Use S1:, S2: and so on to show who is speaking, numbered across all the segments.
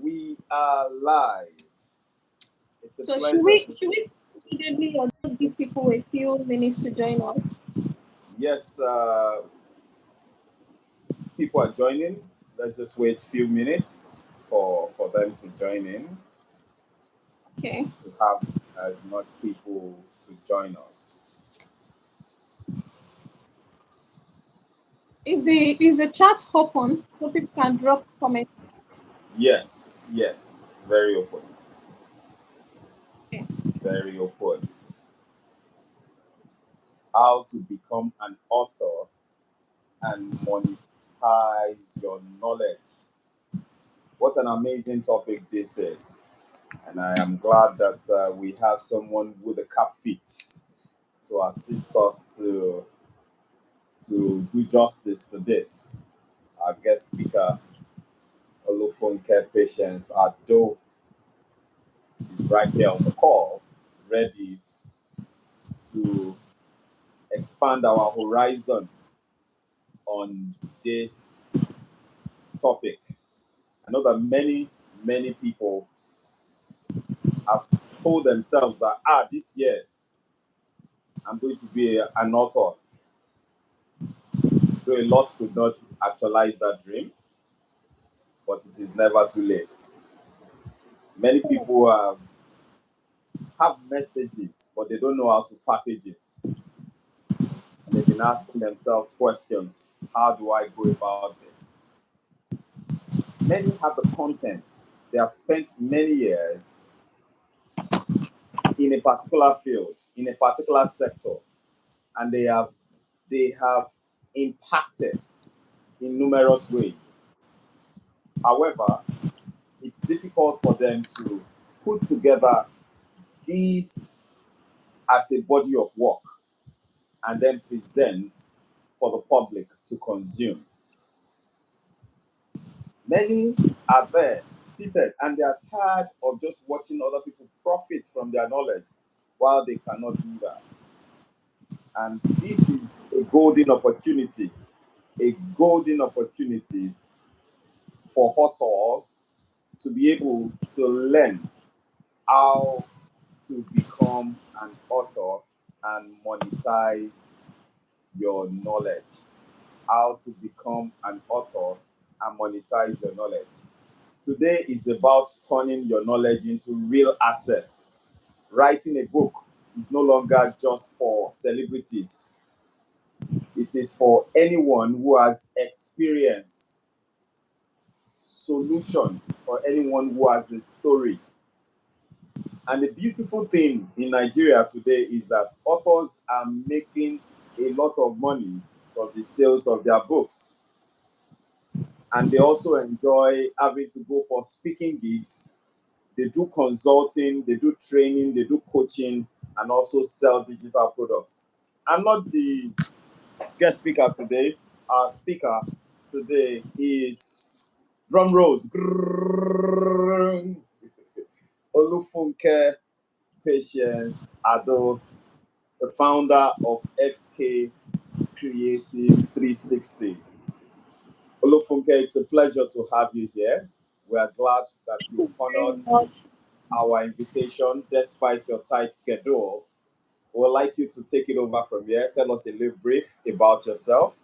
S1: We are live. It's a
S2: So should
S1: pleasure
S2: we
S1: to.
S2: should we immediately or just give people a few minutes to join us?
S1: Yes, people are joining. Let's just wait a few minutes for them to join in
S2: Okay.
S1: to have as much people to join us.
S2: Is the chat open so people can drop comments?
S1: Yes, yes, very open,
S2: Okay.
S1: very open. How to become an author and monetize your knowledge. What an amazing topic this is. And I am glad that we have someone with a cap fit to assist us to do justice to this. Our guest speaker, Olufunke Patience Ado, is right here on the call, ready to expand our horizon on this topic. I know that many people have told themselves that, this year I'm going to be an author. Though a lot could not actualize that dream, but it is never too late. Many people have messages, but they don't know how to package it. And they've been asking themselves questions. How do I go about this? Many have the contents. They have spent many years in a particular field, in a particular sector, and they have impacted in numerous ways. However, it's difficult for them to put together this as a body of work and then present for the public to consume. Many are there seated and they are tired of just watching other people profit from their knowledge while they cannot do that. And this is a golden opportunity for us all to be able to learn how to become an author and monetize your knowledge. How to become an author and monetize your knowledge. Today is about turning your knowledge into real assets. Writing a book is no longer just for celebrities. It is for anyone who has experience, solutions, or anyone who has a story. And the beautiful thing in Nigeria today is that authors are making a lot of money from the sales of their books. And they also enjoy having to go for speaking gigs. They do consulting, they do training, they do coaching, and also sell digital products. I'm not the guest speaker today. Our speaker today is drum rolls. Olufunke Patience Ado, the founder of FK Creative 360. Olufunke, it's a pleasure to have you here. We are glad that you
S2: Very
S1: honored
S2: much.
S1: our invitation despite your tight schedule. We would like you to take it over from here. Tell us a little brief about yourself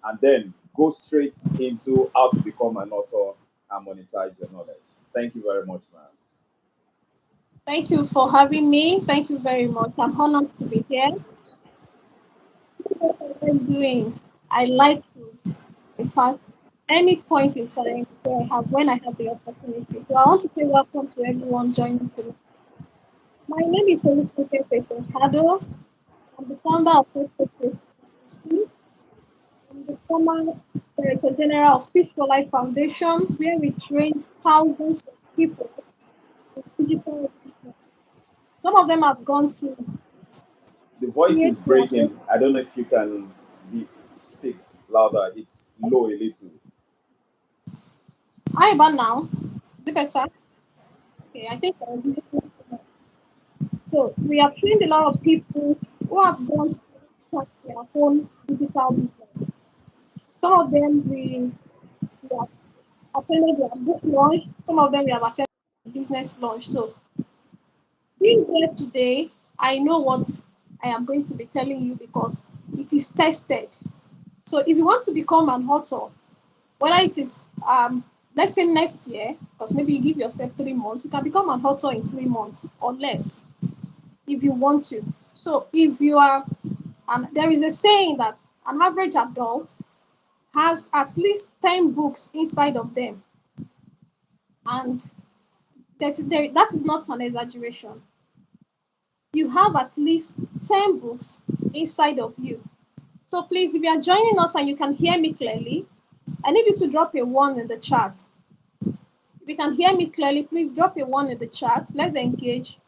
S1: and then go straight into how to become an author and monetize your knowledge. Thank you very much, man.
S2: Thank you for having me. Thank you very much. I'm honored to be here. What I'm doing, I like to. In fact, any point in time when I have the opportunity. So I want to say welcome to everyone joining today. My name is Olufunke Patience Hado. I'm the founder of Facebook 360. I'm the former Director General of Fish for Life Foundation, where we train thousands of people in digital education. Some of them have gone to
S1: The voice
S2: create
S1: is
S2: their.
S1: breaking. I don't know if you can speak louder. It's low a little.
S2: How about now? Is it better? Okay, I think so. We have trained a lot of people who have gone to start their own digital business. Some of them we have attended their book launch. Some of them we have attended business launch. So being here today, I know what I am going to be telling you because it is tested. So if you want to become an author, whether it is let's say next year, because maybe you give yourself 3 months, you can become an author in 3 months or less if you want to. So if you are, and there is a saying that an average adult has at least 10 books inside of them, and that is not an exaggeration. You have at least 10 books inside of you. So please, if you are joining us and you can hear me clearly, I need you to drop a one in the chat. If you can hear me clearly, please drop a one in the chat. Let's engage.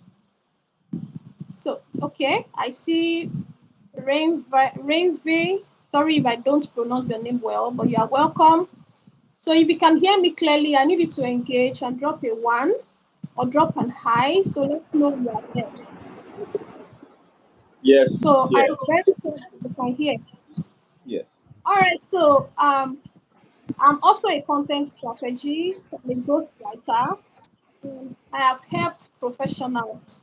S2: So, okay, I see Rainvey. Sorry if I don't pronounce your name well, but you are welcome. So if you can hear me clearly, I need you to engage and drop a one or drop an hi. So let's know you are there.
S1: Yes, we
S2: So
S1: hear.
S2: I'm very sure that you can hear.
S1: Yes.
S2: All right. So I'm also a content strategy and a ghostwriter. I have helped professionals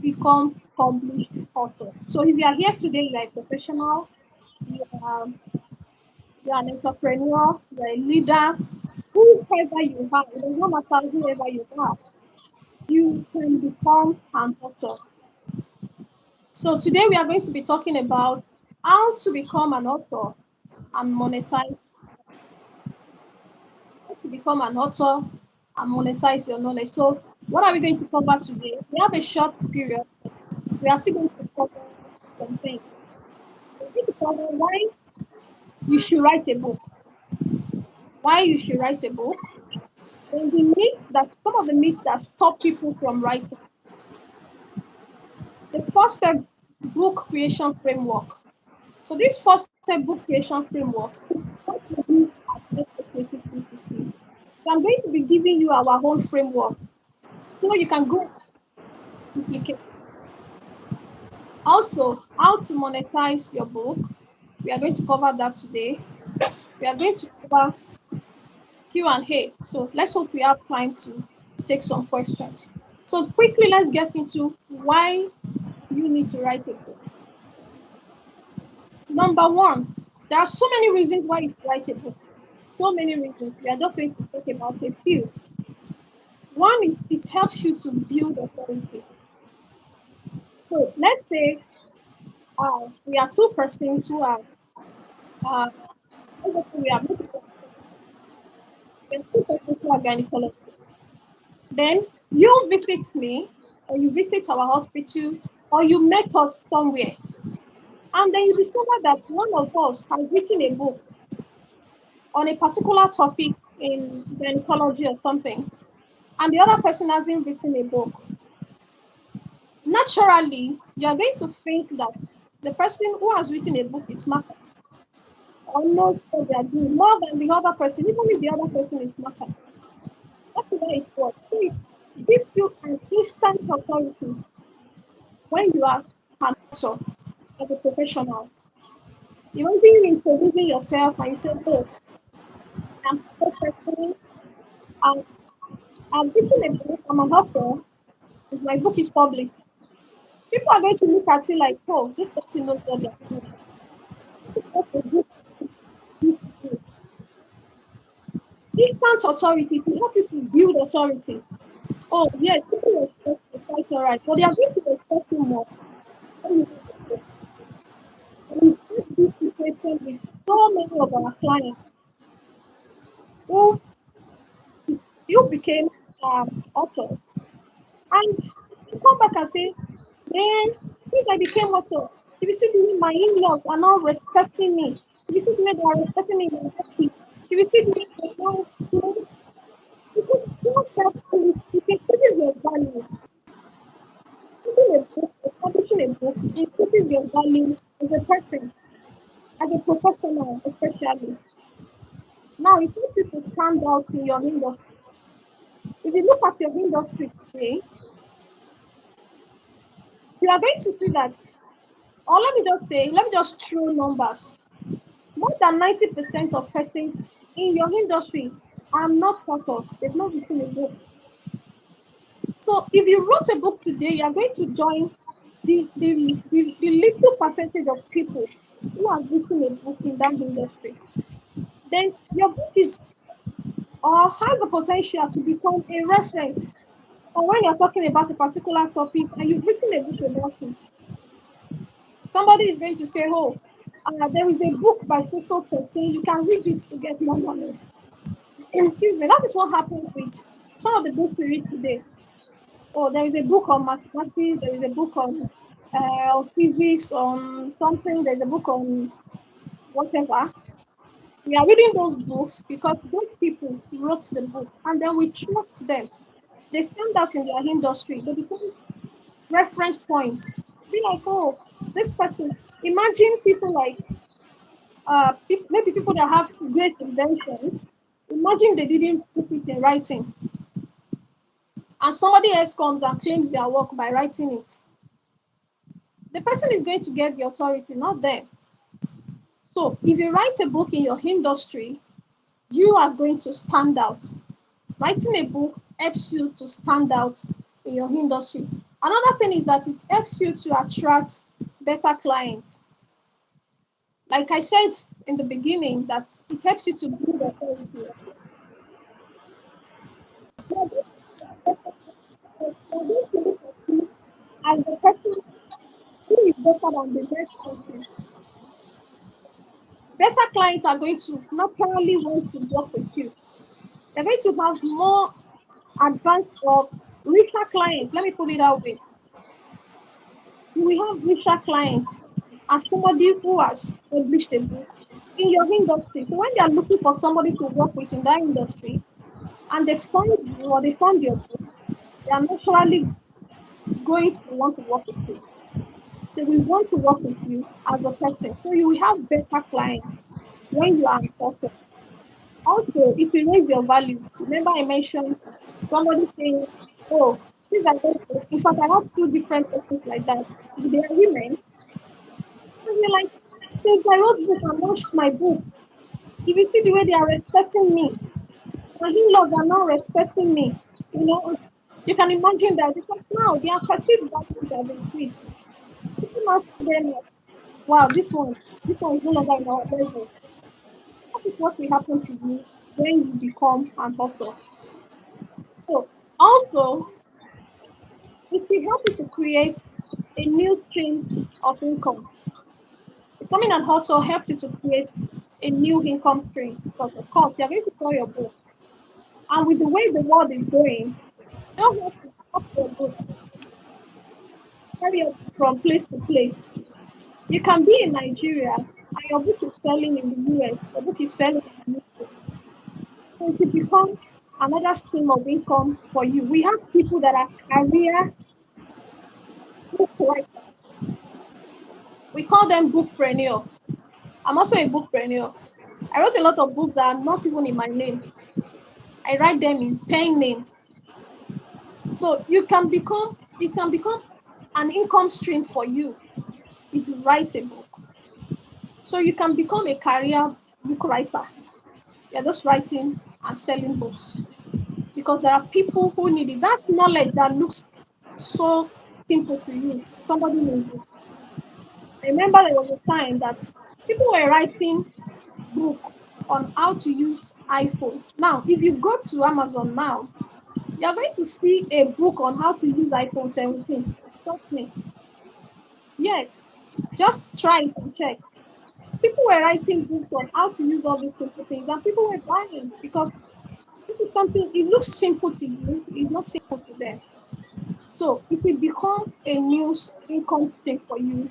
S2: become published authors. So if you are here today, you are a professional, you are, you are an entrepreneur, you are a leader, whoever you are, it does not matter whoever you are, you can become an author. So today we are going to be talking about how to become an author and monetize, how to become an author and monetize your knowledge. So what are we going to cover today? We have a short period. We are still going to cover some things. We're going to cover why you should write a book, why you should write a book, then the myths that some of the myths that stop people from writing. The first step book creation framework. So this first step book creation framework is what we use at Creative 360. So I'm going to be giving you our own framework so you can go duplicate. Also, how to monetize your book. We are going to cover that today. We are going to cover Q&A. So let's hope we have time to take some questions. So quickly, let's get into why you need to write a book. Number one, there are so many reasons why you should write a book. So many reasons. We are just going to talk about a few. One is it helps you to build authority. So let's say we are two persons who are, uh, we are two persons who are gynecologists. Then you visit me, or you visit our hospital, or you met us somewhere, and then you discover that one of us has written a book on a particular topic in gynecology or something, and the other person hasn't written a book. Naturally, you are going to think that the person who has written a book is smarter or knows what they are doing more than the other person, even if the other person is smarter. That's why it works. So it gives you an instant authority when you are an author as a professional. Imagine you introducing yourself and you say, "Oh, I'm so person. I'm, I'm written a book. I'm an author. And my book is published." People are going to look at you like, "Oh, this person knows what they're doing." What a good gift is. Instant authority to help people build authority. Oh, yes, people respect you quite all right, but they are going to respect you more when you write a book. And we've had this situation with so many of our clients who you became authors. And you come back and say, man, since I became author, if you see the way my in-laws are now respecting me, if you see the way they are respecting me in my office, if you see the way they are now, because all that it increases your value. Reading a book or publishing a book increases your value as a person, as a professional, especially. Now, it makes you to stand out in your industry. If you look at your industry today, you are going to see that, or let me just say, let me just throw numbers. More than 90% of persons in your industry are not authors. They've not written a book. So if you wrote a book today, you are going to join the little percentage of people who have written a book in that industry. Then your book is or has the potential to become a reference. Or when you're talking about a particular topic and you've written a book about it, somebody is going to say, "Oh, there is a book by so person. You can read it to get more knowledge." Excuse me. That is what happens with some of the books we read today. Oh, there is a book on mathematics. There is a book on physics, on something. There's a book on whatever. We are reading those books because those people wrote the book, and then we trust them. They stand out in their industry. They become reference points. Be like, oh, this person. Imagine people like maybe people that have great inventions. Imagine they didn't put it in writing, and somebody else comes and claims their work by writing it. The person is going to get the authority, not them. So if you write a book in your industry, you are going to stand out. Writing a book helps you to stand out in your industry. Another thing is that it helps you to attract better clients. Like I said in the beginning, that it helps you to build authority. You're going to look at you as the person who is better than the next person. Better clients are going to naturally want to work with you. They're going to have more advanced or richer clients. Let me put it that way. You will have richer clients as somebody who has published a book in your industry. So when they are looking for somebody to work with in that industry and they find you or they find your book, they are naturally going to want to work with you. They will want to work with you as a person. So you will have better clients when you are an author. Also, if you raise your value, remember I mentioned somebody saying, "Oh, these are just, in fact, I have two different persons like that. They are women, and they're like, since I wrote book and launched my book, if you see the way they are respecting me, my in-laws are now respecting me. You know, you can imagine that because now their perceived values have increased. People now see them as, wow, this one is no longer in our level. That is what will happen to you when you become an author. So also, it will help you to create a new stream of income. Becoming an author helps you to create a new income stream because, of course, you're going to sell your book. And with the way the world is going, you don't have to stop your book, carry it from place to place. You can be in Nigeria and your book is selling in the US, your book is selling in the UK. So it will become another stream of income for you. We have people that are career book writers. We call them bookpreneur. I'm also a bookpreneur. I wrote a lot of books that are not even in my name. I write them in pen names. So it can become an income stream for you if you write a book. So you can become a career book writer. You're just writing and selling books because there are people who need it. That knowledge that looks so simple to you, somebody needs it. I remember there was a time that people were writing book on how to use iPhone. Now, if you go to Amazon now, you're going to see a book on how to use iPhone 17. Trust me. Yes. Just try it and check. People were writing books on how to use all these simple things, and people were buying because this is something, it looks simple to you, it's not simple to them. So it will become a new income stream for you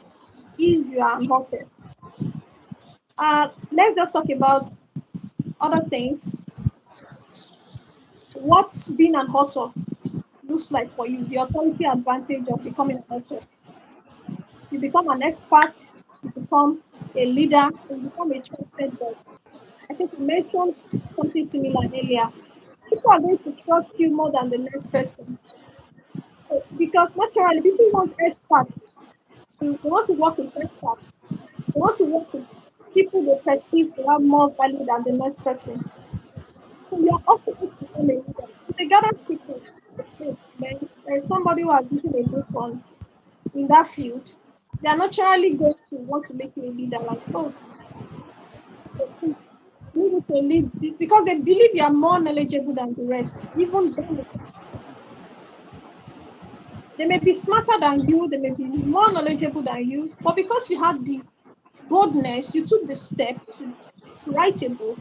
S2: if you are an artist. Let's just talk about other things. What's being an author looks like for you, the authority advantage of becoming an author. You become an expert, you become a leader, you become a trusted judge. I think you mentioned something similar earlier. People are going to trust you more than the next person. So, because naturally, people want experts. They want to work with experts. They want to work with people they perceive to have more value than the next person. So you are also going to become a leader. If they gather people, then there's somebody who has written a book on in that field, they are naturally going to want to make you a leader. Like, oh, you need to lead because they believe you are more knowledgeable than the rest. Even then, they may be smarter than you, they may be more knowledgeable than you, but because you had the boldness, you took the step to write a book,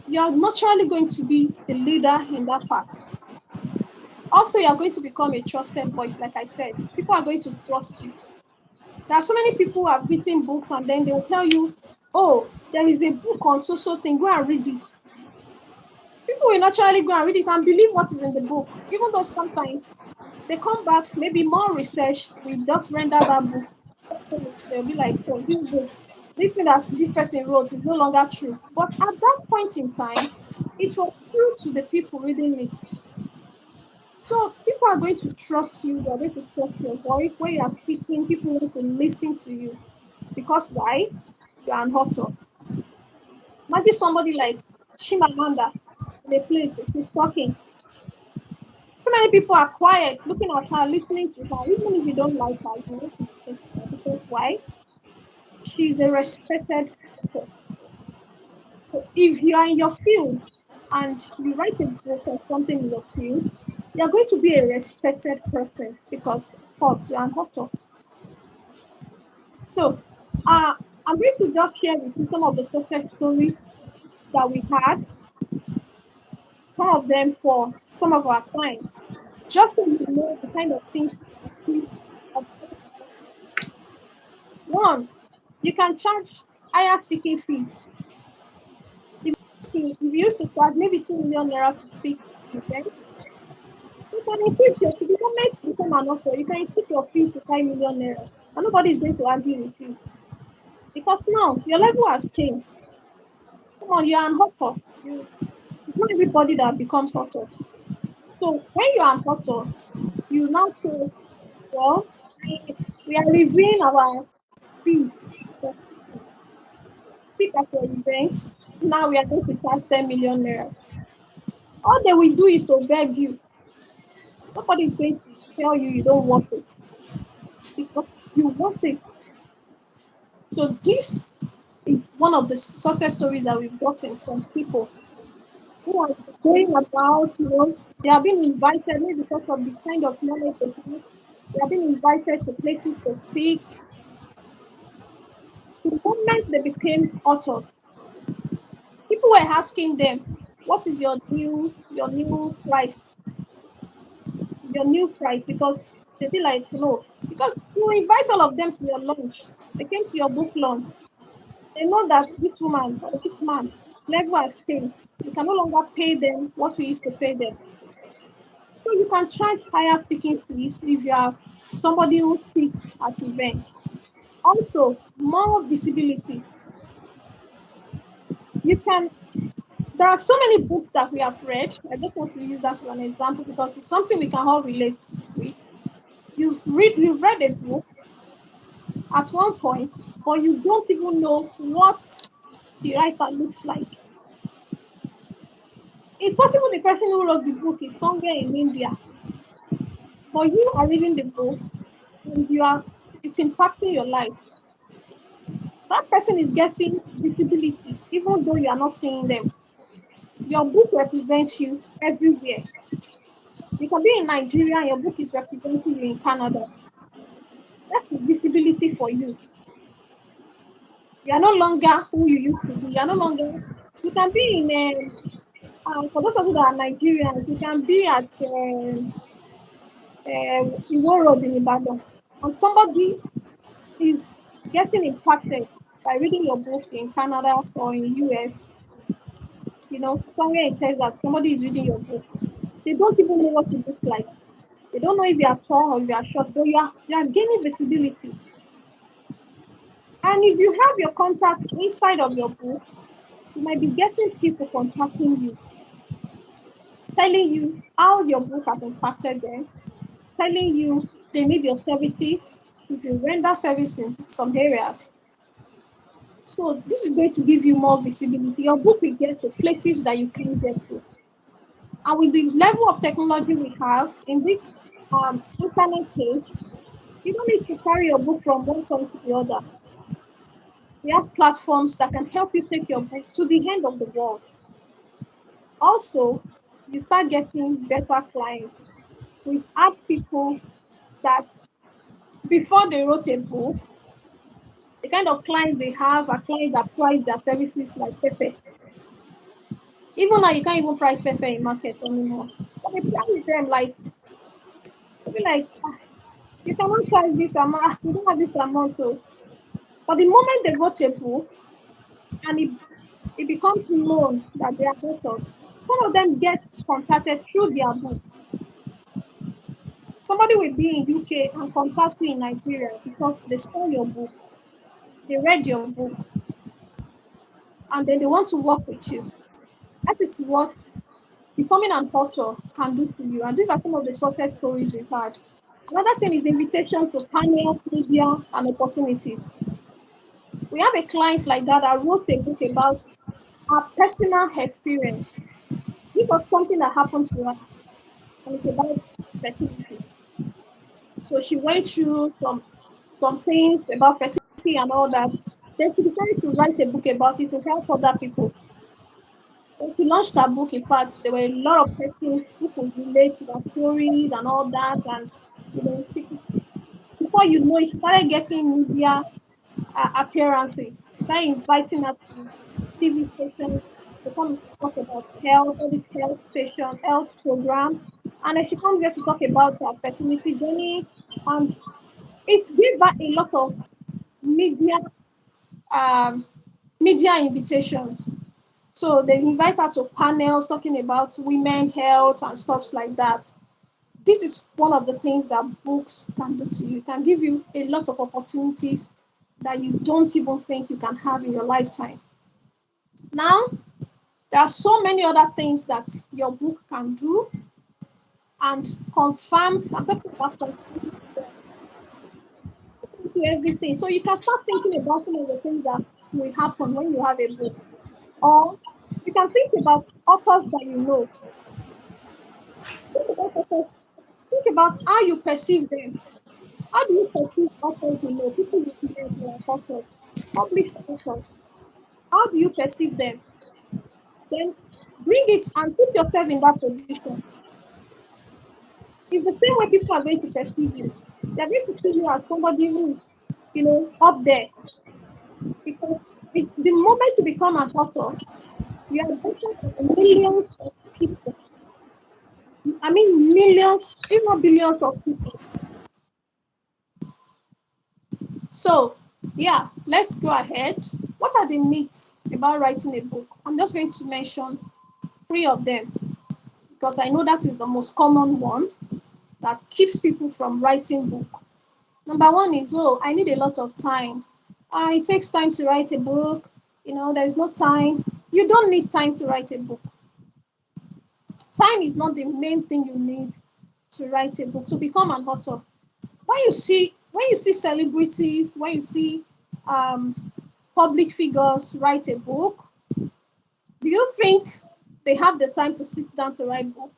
S2: you are naturally going to be the leader in that part. Also, you are going to become a trusted voice, like I said. People are going to trust you. There are so many people who have written books and then they'll tell you, oh, there is a book on so thing, go and read it. People will naturally go and read it and believe what is in the book, even though sometimes they come back, maybe more research, we just render that book. They'll be like, oh, this thing that this person wrote is no longer true. But at that point in time, it was true to the people reading it. So people are going to trust you, they're going to trust your voice. When you are speaking, people want to listen to you. Because why? You are an author. Imagine somebody like Chimamanda in a place, she's talking. So many people are quiet, looking at her, listening to her. Even if you don't like her, you want to listen to her. Because why? She's a respected author. So if you are in your field and you write a book or something in your field, you're going to be a respected person because, of course, you're an author. So, I'm going to just share with you some of the success stories that we had, some of them for some of our clients, just so you know the kind of things you can achieve. One, you can charge higher speaking fees. If you used to charge maybe 2 million naira to speak at an event, you can increase your fee. The moment you become an author, you can increase your fee to 5 million naira. And nobody is going to argue with you. Because now your level has changed. Come on, you're an author. It's not everybody that becomes author. So when you're an author, you now say, well, we are reviewing our fees for speak at your events. Now we are going to charge 10 million naira. All they will do is to beg you. Nobody is going to tell you you don't want it because you want it. So this is one of the success stories that we've gotten from people who are going about, they have been invited maybe because of the kind of knowledge they have. They have been invited to places to speak. The moment they became authors, people were asking them, "What is your new price? Your new price?" Because they be like, "No," because you invite all of them to your lunch. They came to your book launch. They know that this woman or this man level has changed. You can no longer pay them what we used to pay them. So you can charge higher speaking fees if you are somebody who speaks at events. Also, more visibility. You can There are so many books that we have read. I just want to use that as an example because it's something we can all relate with. You've read a book at one point, but you don't even know what the writer looks like. It's possible the person who wrote the book is somewhere in India, but you are reading the book and it's impacting your life. That person is getting visibility, even though you are not seeing them. Your book represents you everywhere. You can be in Nigeria and your book is representing you in Canada. That's the visibility for you. You are no longer who you used to be. You are no longer. You can be in. For those of you that are Nigerians, you can be at Iwo Road in Ibadan, and somebody is getting impacted by reading your book in Canada or in US. Somewhere in Texas, somebody is reading your book. They don't even know what you look like. They don't know if you are tall or if you are short, but you are gaining visibility. And if you have your contact inside of your book, you might be getting people contacting you, telling you how your book has impacted them, telling you they need your services, if you render service in some areas. So this is going to give you more visibility. Your book will get to places that you can't get to. And with the level of technology we have in this internet age, you don't need to carry your book from one point to the other. We have platforms that can help you take your book to the end of the world. Also, you start getting better clients. We've had people that before they wrote a book, the kind of clients they have are clients that price their services like Pepe. Even now, you can't even price Pepe in market anymore. But they price them like, they be like, "Ah, you cannot charge this amount, ah, you don't have this amount." So, but the moment they wrote a book and it becomes known that they are authors, some of them get contacted through their book. Somebody will be in UK and contact you in Nigeria because they saw your book, they read your book, and then they want to work with you. That is what becoming an author can do to you. And these are some of the success stories we've had. Another thing is invitation to panels, media, and opportunities. We have a client like that wrote a book about our personal experience. This was something that happened to us, and it's about fertility. So she went through some things about fertility and all that. Then she decided to write a book about it to help other people. When she launched her book, in fact, there were a lot of persons who could relate to her stories and all that. And before you know it, she started getting media appearances. She started inviting her to TV stations to come talk about health, all this health station, health program. And then she comes here to talk about her fertility journey. And it gave her a lot of media um, media invitations. So they invite her to panels talking about women health and stuff like that. This is one of the things that books can do to you. It can give you a lot of opportunities that you don't even think you can have in your lifetime. Now, there are so many other things that your book can do and confirmed. I'm talking about confirmed to everything. So you can start thinking about some of the things that will happen when you have a book. Or you can think about authors that you know. Think about authors. Think about how you perceive them. How do you perceive authors you know? People you know who are authors, published authors. How do you perceive them? Then bring it and put yourself in that position. It's the same way people are going to perceive you. They're going to see you as somebody who is, up there. Because the moment you become an author, you are better than millions of people. I mean, millions, if not billions of people. So, yeah, let's go ahead. What are the myths about writing a book? I'm just going to mention three of them because I know that is the most common one that keeps people from writing book. Number one is, oh, I need a lot of time. It takes time to write a book. There is no time. You don't need time to write a book. Time is not the main thing you need to write a book, to become an author. When you see celebrities, when you see um, public figures write a book, do you think they have the time to sit down to write book?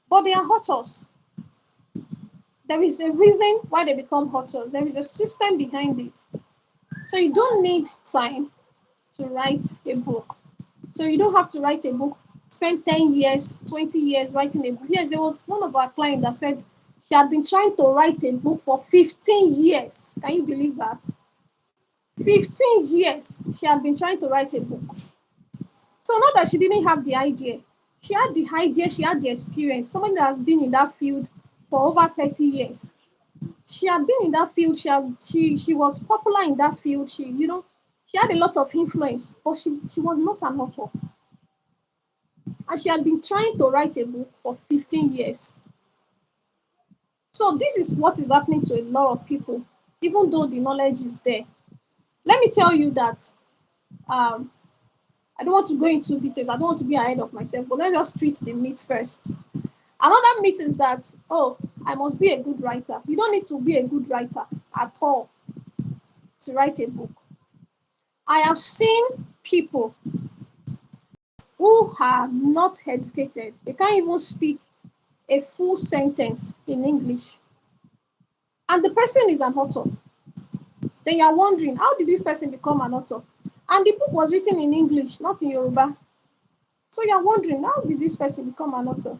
S2: But they are authors. There is a reason why they become authors. There is a system behind it. So you don't need time to write a book. So you don't have to write a book, spend 10 years, 20 years writing a book. Yes, there was one of our clients that said she had been trying to write a book for 15 years. Can you believe that? 15 years she had been trying to write a book. So not that she didn't have the idea. She had the idea, she had the experience. Someone that has been in that field for over 30 years. She had been in that field, she was popular in that field. She had a lot of influence, but she was not an author. And she had been trying to write a book for 15 years. So this is what is happening to a lot of people, even though the knowledge is there. Let me tell you that um, I don't want to go into details. I don't want to be ahead of myself, but let's just treat the myth first. Another myth is that, oh, I must be a good writer. You don't need to be a good writer at all to write a book. I have seen people who are not educated. They can't even speak a full sentence in English. And the person is an author. Then you're wondering, how did this person become an author? And the book was written in English, not in Yoruba. So you're wondering, how did this person become an author?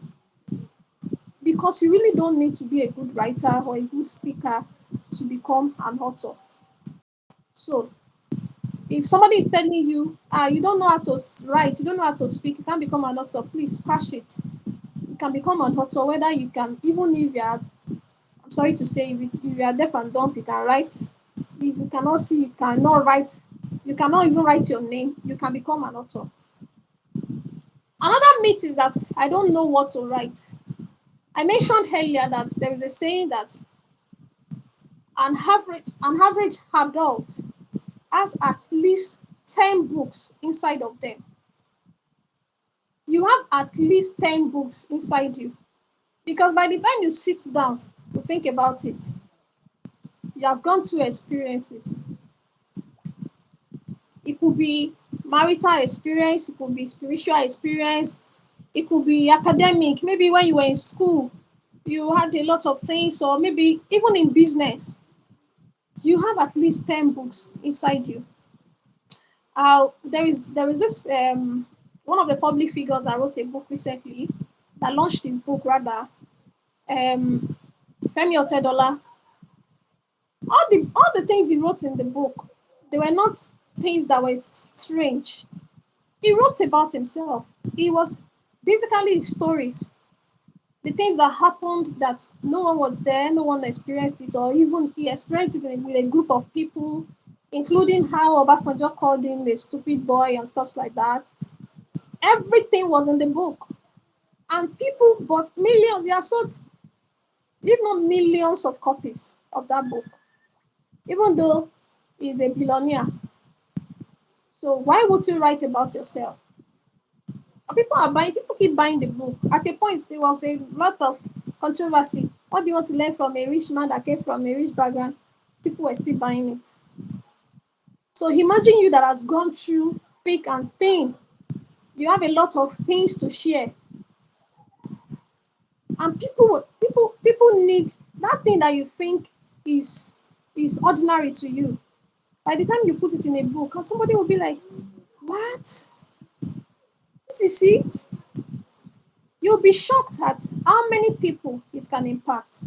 S2: Because you really don't need to be a good writer or a good speaker to become an author. So if somebody is telling you, you don't know how to write, you don't know how to speak, you can't become an author, please crash it. You can become an author, whether you can, even if you are, I'm sorry to say, if you are deaf and dumb, you can write. If you cannot see, you cannot write, you cannot even write your name, you can become an author. Another myth is that I don't know what to write. I mentioned earlier that there is a saying that an average adult has at least 10 books inside of them. You have at least 10 books inside you. Because by the time you sit down to think about it, you have gone through experiences. It could be marital experience, it could be spiritual experience, it could be academic. Maybe when you were in school, you had a lot of things, or maybe even in business, you have at least 10 books inside you. There is this one of the public figures that wrote a book recently, that launched his book rather, um, Femi Otedola. All the things he wrote in the book, they were not things that were strange. He wrote about himself. It was basically his stories, the things that happened that no one was there, no one experienced it, or even he experienced it with a group of people, including how Obasanjo called him a stupid boy and stuff like that. Everything was in the book. And people bought millions, they are sold, if not millions of copies of that book, even though he's a billionaire. So why would you write about yourself? And people keep buying the book. At a point, there was a lot of controversy. What do you want to learn from a rich man that came from a rich background? People were still buying it. So imagine you that has gone through thick and thin. You have a lot of things to share. And people need that thing that you think is is ordinary to you. By the time you put it in a book, and somebody will be like, "What? This is it?" You'll be shocked at how many people it can impact.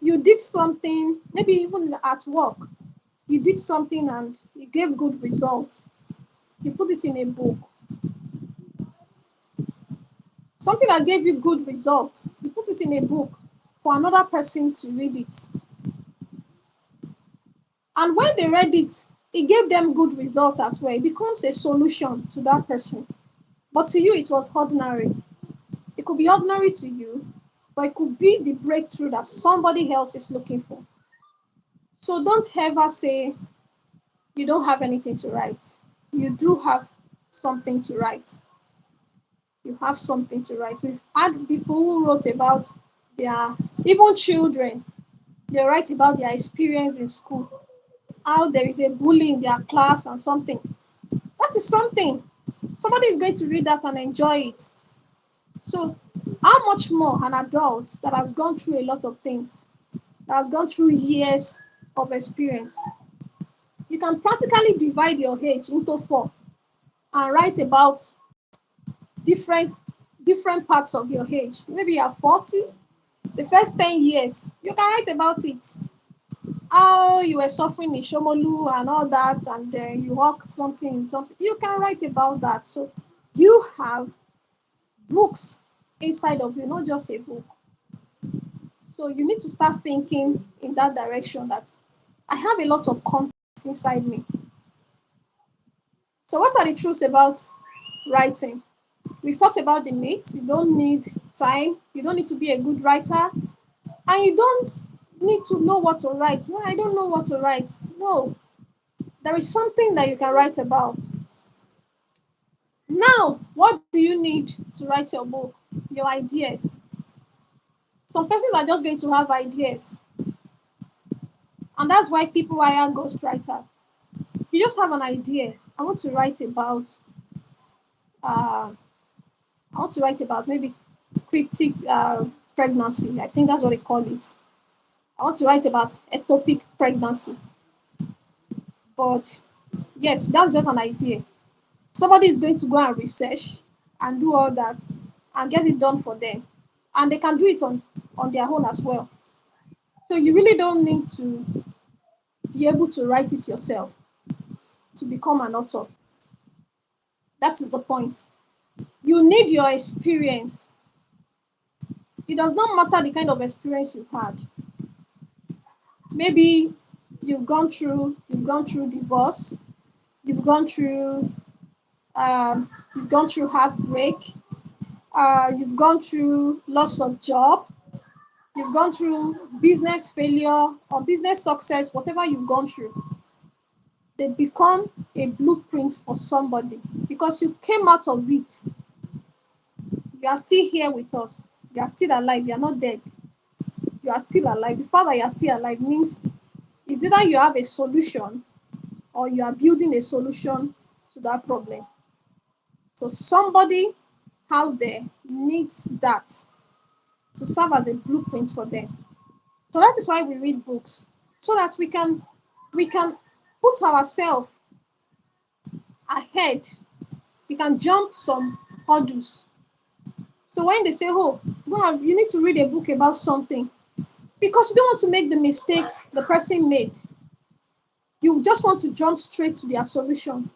S2: You did something, maybe even at work, you did something and it gave good results. You put it in a book. Something that gave you good results, you put it in a book for another person to read it. And when they read it, it gave them good results as well. It becomes a solution to that person. But to you, it was ordinary. It could be ordinary to you, but it could be the breakthrough that somebody else is looking for. So don't ever say you don't have anything to write. You do have something to write. You have something to write. We've had people who wrote about their, even children, they write about their experience in school, how there is a bully in their class and something. That is something. Somebody is going to read that and enjoy it. So, how much more an adult that has gone through a lot of things, that has gone through years of experience? You can practically divide your age into four and write about different different parts of your age. Maybe you're 40, the first 10 years, you can write about it. How you were suffering in Shomolu and all that, and you worked something. You can write about that. So you have books inside of you, not just a book. So you need to start thinking in that direction that I have a lot of content inside me. So what are the truths about writing? We've talked about the myths. You don't need time. You don't need to be a good writer. And you don't need to know what to write. No, I don't know what to write. No, there is something that you can write about. Now, what do you need to write your book? Your ideas. Some persons are just going to have ideas. And that's why people hire ghostwriters. You just have an idea. I want to write about uh, I want to write about maybe cryptic pregnancy. I think that's what they call it. I want to write about ectopic pregnancy. But yes, that's just an idea. Somebody is going to go and research and do all that and get it done for them. And they can do it on their own as well. So you really don't need to be able to write it yourself to become an author. That is the point. You need your experience. It does not matter the kind of experience you've had. Maybe you've gone through divorce, you've gone through you've gone through heartbreak, you've gone through loss of job, you've gone through business failure or business success, whatever you've gone through, they become a blueprint for somebody because you came out of it. You are still here with us. You are still alive. You are not dead. You are still alive. The fact that you are still alive means it's either you have a solution or you are building a solution to that problem. So somebody out there needs that to serve as a blueprint for them. So that is why we read books, so that we can put ourselves ahead. We can jump some hurdles. So when they say, "Oh, wow, you need to read a book about something," because you don't want to make the mistakes the person made, you just want to jump straight to their solution.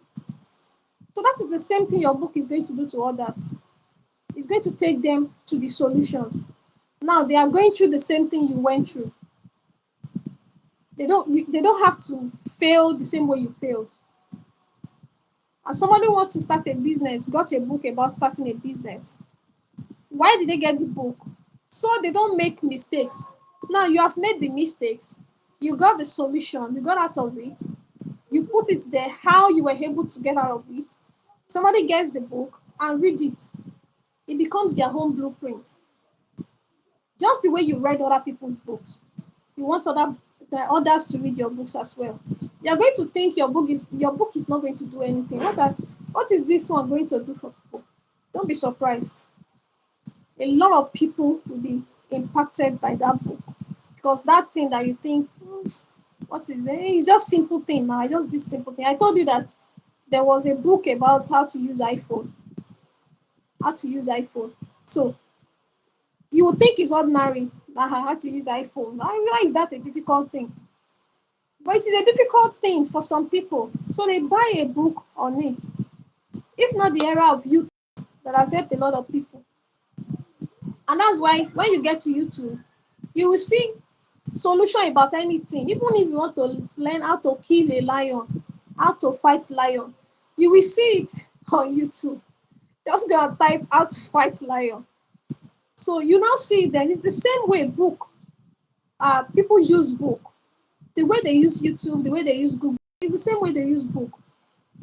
S2: So that is the same thing your book is going to do to others. It's going to take them to the solutions. Now they are going through the same thing you went through. They don't have to fail the same way you failed. And somebody wants to start a business, got a book about starting a business. Why did they get the book? So they don't make mistakes. Now you have made the mistakes. You got the solution. You got out of it. You put it there, how you were able to get out of it. Somebody gets the book and read it. It becomes their home blueprint. Just the way you read other people's books. You want the others to read your books as well. You're going to think your book is not going to do anything. What is this one going to do for people? Don't be surprised. A lot of people will be impacted by that book because that thing that you think, what is it? It's just simple thing now. I just this simple thing. I told you that there was a book about how to use iPhone. So you would think it's ordinary that how to use iPhone. Why is that a difficult thing? But it is a difficult thing for some people. So they buy a book on it. If not the era of YouTube that has helped a lot of people. And that's why when you get to YouTube, you will see solution about anything. Even if you want to learn how to kill a lion, how to fight lion, you will see it on YouTube. Just go and type how to fight lion. So you now see that it's the same way book. People use book. The way they use YouTube, the way they use Google, is the same way they use book.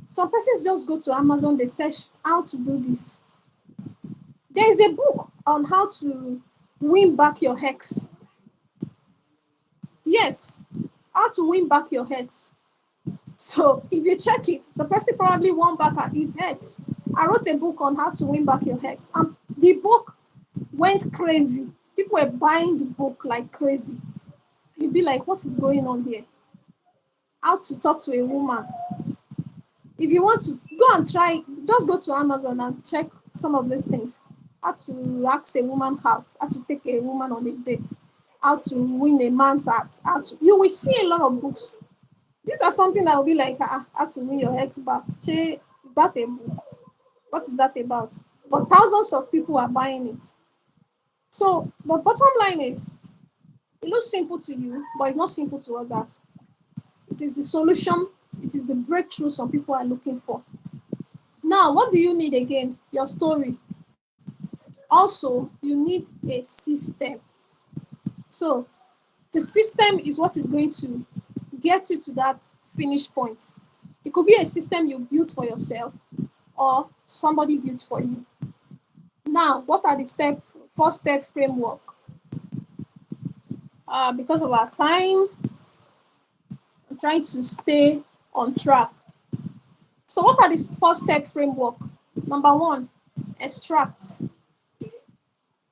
S2: Some persons just go to Amazon, they search how to do this. There is a book on how to win back your ex. Yes, how to win back your ex. So if you check it, the person probably won back his ex. I wrote a book on how to win back your ex, and the book went crazy. People were buying the book like crazy. You'd be like, what is going on here? How to talk to a woman. If you want to go and try, just go to Amazon and check some of these things. How to ask a woman out, how to take a woman on a date, how to win a man's heart, you will see a lot of books. These are something that will be like, how to win your ex back. Is that a book? What is that about? But thousands of people are buying it. So the bottom line is, it looks simple to you, but it's not simple to others. It is the solution, it is the breakthrough some people are looking for. Now, what do you need again? Your story. Also, you need a system. So, the system is what is going to get you to that finish point. It could be a system you built for yourself or somebody built for you. Now, what are the first step framework? Because of our time, I'm trying to stay on track. So, what are the first step framework? Number one, extract.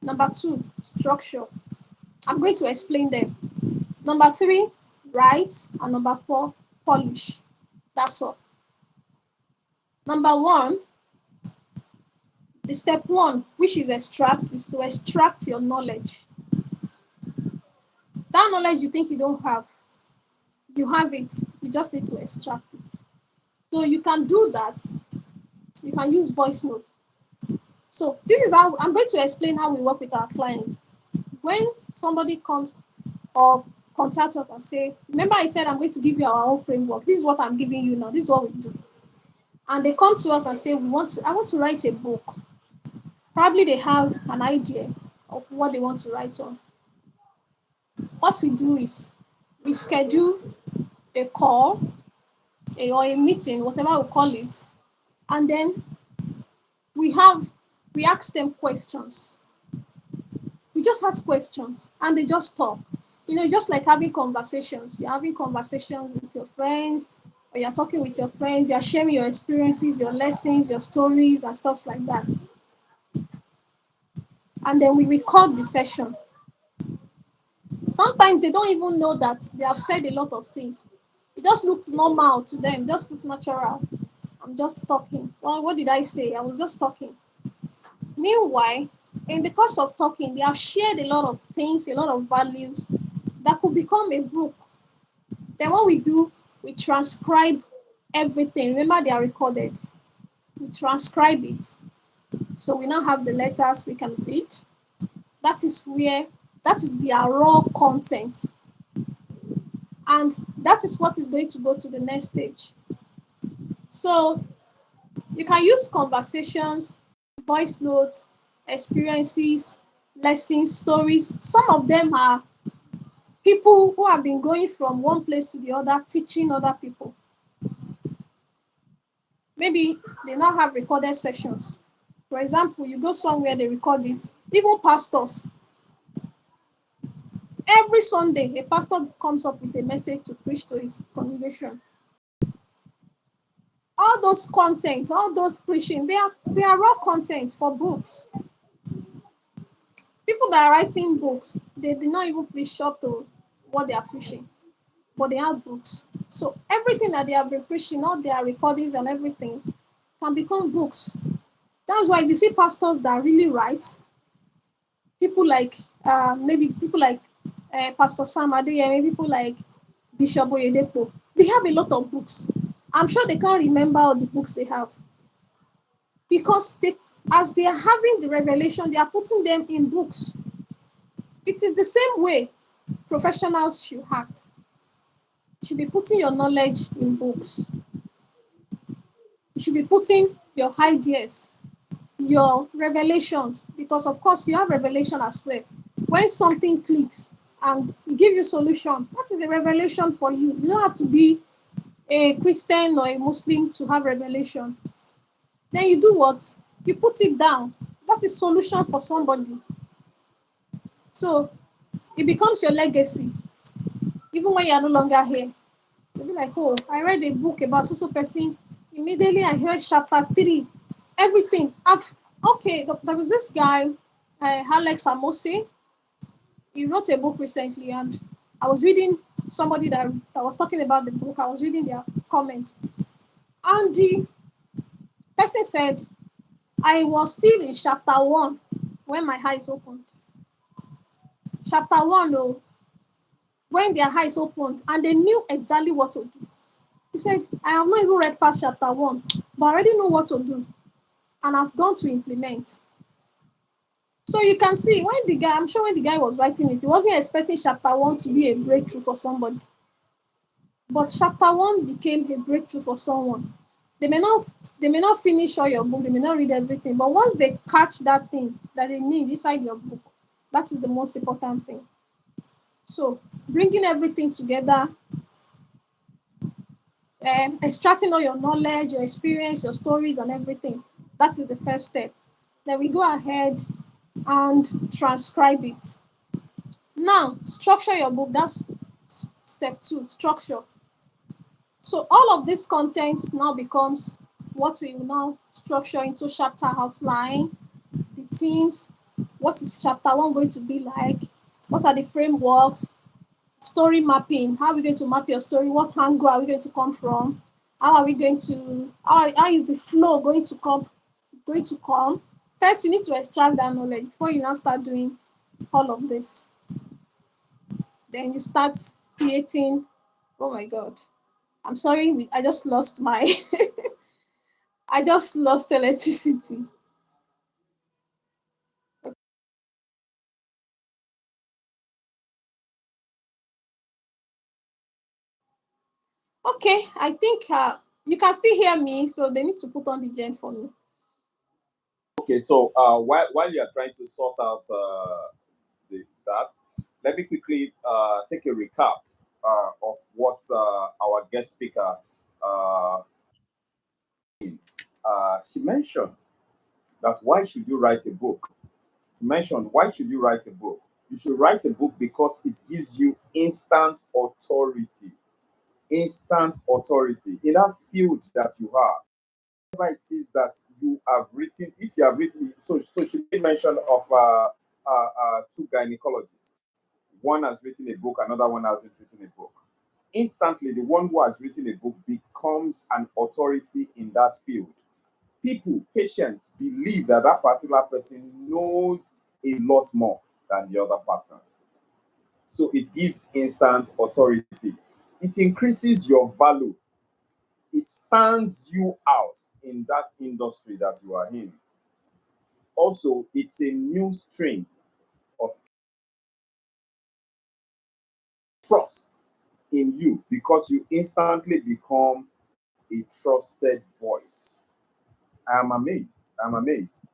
S2: Number two, structure. I'm going to explain them. Number three, write. And number four, polish. That's all. Number one, the step one, which is extract, is to extract your knowledge. That knowledge you think you don't have, you have it. You just need to extract it. So you can do that. You can use voice notes. So this is how I'm going to explain how we work with our clients. When somebody comes or contact us and say, remember I said I'm going to give you our own framework. This is what I'm giving you now. This is what we do. And they come to us and say, I want to write a book. Probably they have an idea of what they want to write on. What we do is we schedule a call or a meeting, whatever we call it, and then we have we ask them questions. We just ask questions and they just talk. It's just like having conversations. You're having conversations with your friends, or you're talking with your friends, you're sharing your experiences, your lessons, your stories, and stuff like that. And then we record the session. Sometimes they don't even know that they have said a lot of things. It just looks normal to them, it just looks natural. I'm just talking. Well, what did I say? I was just talking. Meanwhile, in the course of talking, they have shared a lot of things, a lot of values that could become a book. Then what we do, we transcribe everything. Remember, they are recorded. We transcribe it. So we now have the letters we can read. That is where, that is their raw content. And that is what is going to go to the next stage. So you can use conversations, voice notes, experiences, lessons, stories. Some of them are people who have been going from one place to the other, teaching other people. Maybe they now have recorded sessions. For example, you go somewhere, they record it. Even pastors. Every Sunday, a pastor comes up with a message to preach to his congregation. All those contents, all those preaching, they are raw contents for books. People that are writing books, they do not even preach up to what they are preaching, but they have books. So everything that they have been preaching, all their recordings and everything, can become books. That's why if you see pastors that really write, people like maybe people like Pastor Sam Adeyemi, people like Bishop Oyedepo, they have a lot of books. I'm sure they can't remember all the books they have because as they are having the revelation, they are putting them in books. It is the same way professionals should act. You should be putting your knowledge in books. You should be putting your ideas, your revelations, because of course you have revelation as well. When something clicks and it gives you solution, that is a revelation for you. You don't have to be a Christian or a Muslim to have revelation. Then you do what? You put it down. That is solution for somebody. So it becomes your legacy. Even when you are no longer here, you'll be like, oh, I read a book about so person. Immediately I heard chapter 3. Everything. Okay, there was this guy, Alex Amose. He wrote a book recently, and I was reading somebody that was talking about the book. I was reading their comments. And the person said, I was still in chapter 1 when my eyes opened. Chapter 1, oh, when their eyes opened, and they knew exactly what to do. He said, I have not even read past chapter 1, but I already know what to do, and I've gone to implement. So you can see I'm sure when the guy was writing it, he wasn't expecting chapter 1 to be a breakthrough for somebody. But chapter 1 became a breakthrough for someone. They may not finish all your book, they may not read everything, but once they catch that thing that they need inside your book, that is the most important thing. So bringing everything together, extracting all your knowledge, your experience, your stories, and everything, that is the first step. Then we go ahead and transcribe it. Now, structure your book. That's step 2, structure. So all of this content now becomes what we will now structure into chapter outline, the themes, what is chapter one going to be like, what are the frameworks, story mapping, how are we going to map your story, what angle are we going to come from, how are we going to, how is the flow going to come. First, you need to extract that knowledge before you now start doing all of this. Then you start creating. Oh my god. I'm sorry, I just lost my I just lost electricity. Okay, I think you can still hear me, so they need to put on the gen for me.
S1: Okay, so while you are trying to sort out that, let me quickly take a recap of what our guest speaker uh, she mentioned that why should you write a book? She mentioned why should you write a book? You should write a book because it gives you instant authority. Instant authority in that field that you are. Whatever it is that you have written, if you have written, so she made mention of two gynecologists. One has written a book, another one hasn't written a book. Instantly, the one who has written a book becomes an authority in that field. People, patients, believe that that particular person knows a lot more than the other partner. So it gives instant authority. It increases your value. It stands you out in that industry that you are in. Also, it's a new stream of trust in you because you instantly become a trusted voice. I am amazed. I'm amazed.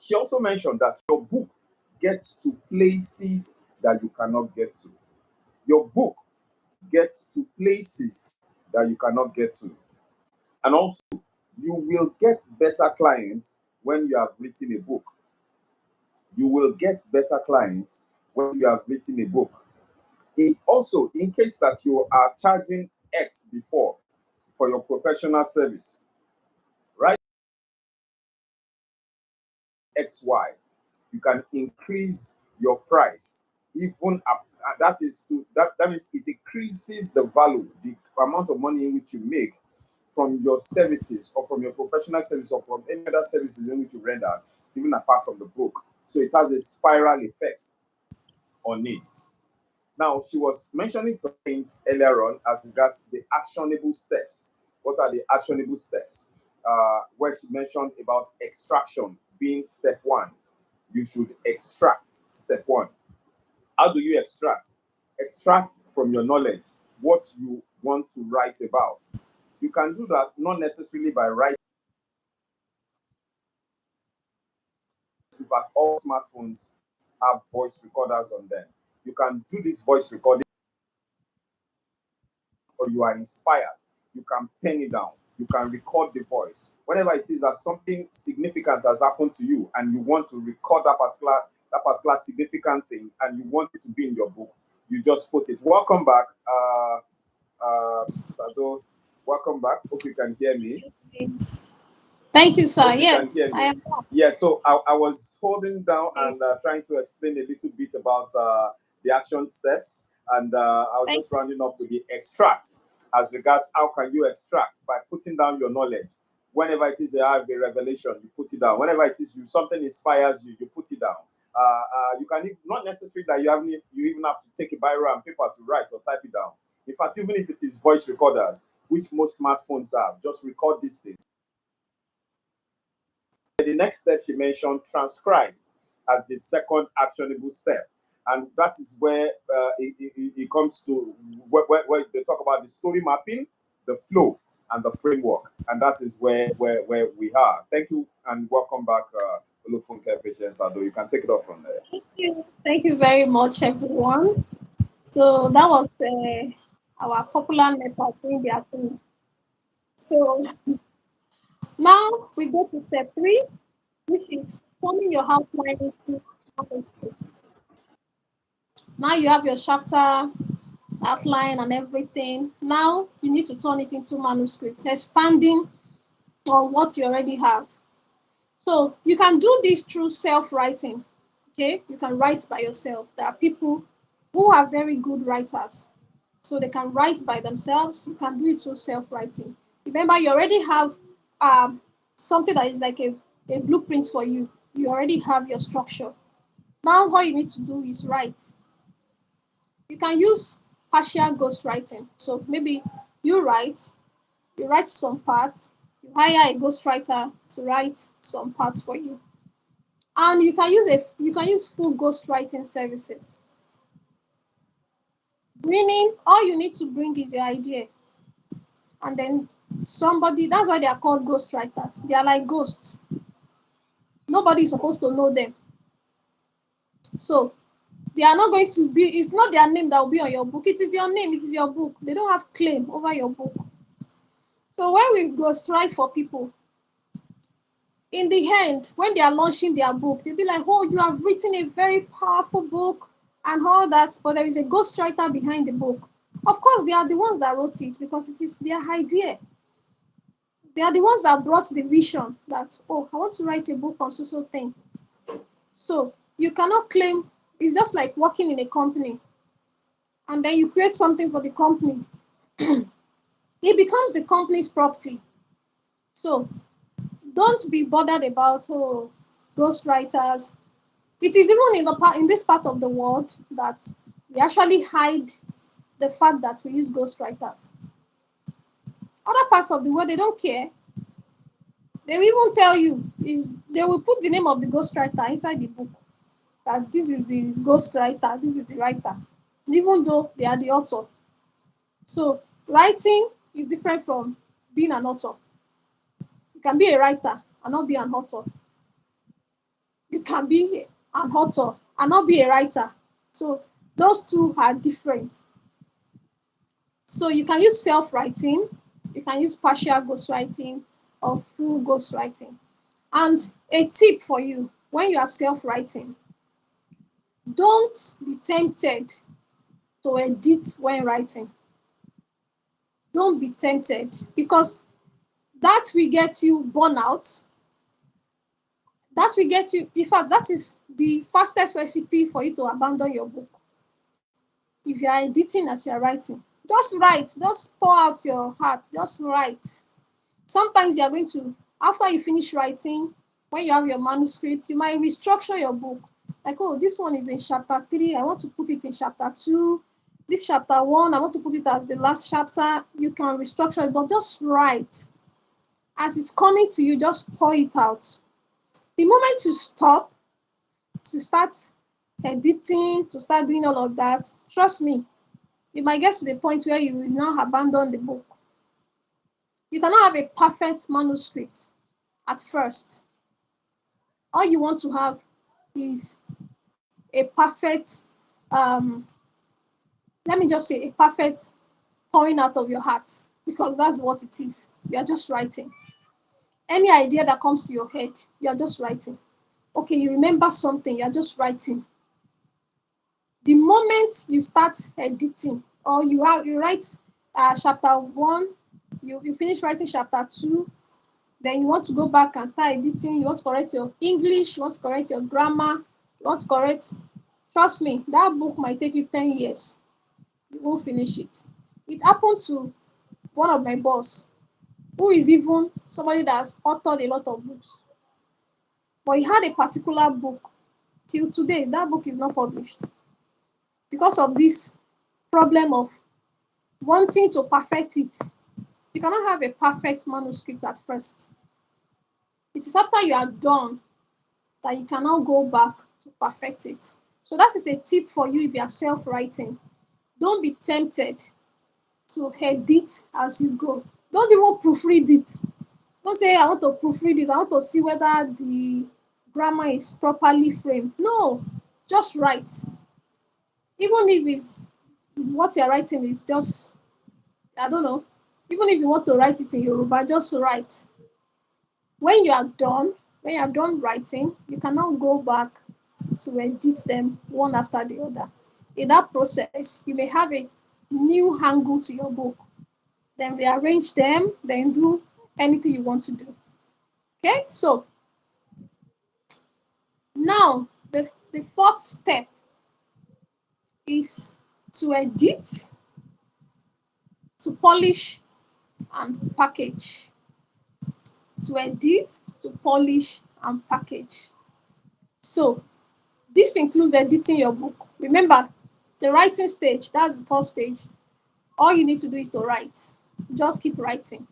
S1: She also mentioned that your book gets to places that you cannot get to. Your book gets to places that you cannot get to. And also, you will get better clients when you have written a book. You will get better clients when you have written a book. Also, in case that you are charging X before for your professional service, right? XY, you can increase your price even up. That is to that means it increases the value, the amount of money in which you make from your services or from your professional service or from any other services in which you render, even apart from the book. So it has a spiral effect on it. Now, she was mentioning some things earlier on as regards the actionable steps. What are the actionable steps? Where she mentioned about extraction being step one. You should extract, step one. How do you extract? Extract from your knowledge what you want to write about. You can do that not necessarily by writing. In fact, all smartphones have voice recorders on them. You can do this voice recording or you are inspired, you can pen it down, you can record the voice. Whenever it is that something significant has happened to you and you want to record that particular significant thing and you want it to be in your book, you just put it. Welcome back, Mrs. Ado. Welcome back. Hope you can hear me.
S2: Thank you, sir.
S1: Hope you can
S2: Yes,
S1: hear
S2: I
S1: me.
S2: am back.
S1: Yeah, so I was holding down
S2: Okay.
S1: and trying to explain a little bit about the action steps, and I was
S2: Thank
S1: just rounding up with the extract as regards how can you extract by putting down your knowledge. Whenever it is you have a revelation, you put it down. Whenever it is you something inspires you, you put it down. You can not necessarily that you even have to take a biro and paper to write or type it down. In fact, even if it is voice recorders, which most smartphones have, just record these things. The next step she mentioned, transcribe as the second actionable step. And that is where it comes to where they talk about the story mapping, the flow, and the framework. And that is where we are. Thank you and welcome back, Olufunke Patience Ado. You can take it off from there.
S2: you. Thank you very much, everyone. So that was our popular method doing the activity. So now we go to step three, which is turning your outline into manuscript. Now you have your chapter outline and everything. Now you need to turn it into manuscript, expanding on what you already have. So you can do this through self-writing. Okay, you can write by yourself. There are people who are very good writers, so they can write by themselves. You can do it through self-writing. Remember, you already have um, something that is like a blueprint for you. You already have your structure. Now, all you need to do is write. You can use partial ghostwriting. So maybe you write, you write some parts, you hire a ghostwriter to write some parts for you. And you can use full ghostwriting services. Meaning all you need to bring is your idea. And then somebody, that's why they are called ghostwriters. They are like ghosts. Nobody is supposed to know them. So they are not going to be, it's not their name that will be on your book. It is your name, it is your book. They don't have claim over your book. So when we ghostwrite for people, in the end, when they are launching their book, they'll be like, oh, you have written a very powerful book and all that, but there is a ghostwriter behind the book. Of course, they are the ones that wrote it because it is their idea. They are the ones that brought the vision that, oh, I want to write a book on so thing. So you cannot claim, it's just like working in a company and then you create something for the company. It becomes the company's property. So don't be bothered about, oh, ghostwriters. It is even in this part of the world that we actually hide the fact that we use ghostwriters. Other parts of the world, they don't care. They will even tell you, is they will put the name of the ghostwriter inside the book, that this is the ghostwriter, this is the writer, even though they are the author. So writing is different from being an author. You can be a writer and not be an author. You can be an author and not be a writer. So those two are different. So you can use self-writing, you can use partial ghostwriting or full ghostwriting. And a tip for you, when you are self-writing, don't be tempted to edit when writing. Don't be tempted because that will get you burnout. That will get you, in fact, that is the fastest recipe for you to abandon your book. If you are editing as you are writing, just write, just pour out your heart, just write. Sometimes you are going to, after you finish writing, when you have your manuscript, you might restructure your book. Like, oh, this one is in chapter 3, I want to put it in chapter 2. This chapter 1, I want to put it as the last chapter. You can restructure it, but just write. As it's coming to you, just pour it out. The moment you stop to start editing, to start doing all of that, trust me, you might get to the point where you will now abandon the book. You cannot have a perfect manuscript at first. All you want to have is a perfect, um, let me just say, a perfect pouring out of your heart, because that's what it is. You are just writing. Any idea that comes to your head, you are just writing. Okay, you remember something, you are just writing. The moment you start editing, or you write chapter 1, you finish writing chapter 2, then you want to go back and start editing, you want to correct your English, you want to correct your grammar, you want to correct, trust me, that book might take you 10 years. You won't finish it. It happened to one of my boss, who is even somebody that has authored a lot of books. But he had a particular book. Till today, that book is not published because of this problem of wanting to perfect it. You cannot have a perfect manuscript at first. It is after you are done that you cannot go back to perfect it. So that is a tip for you if you are self-writing. Don't be tempted to edit as you go. Don't even proofread it. Don't say, I want to proofread it. I want to see whether the grammar is properly framed. No, just write. Even if it's what you're writing is just, I don't know, even if you want to write it in Yoruba, just write. When you are done, when you are done writing, you cannot go back to edit them one after the other. In that process, you may have a new angle to your book, then rearrange them, then do anything you want to do. Okay, so now the fourth step is to edit, to polish, and package. To edit, to polish, and package. So this includes editing your book. Remember, the writing stage, that's the third stage. All you need to do is to write. Just keep writing.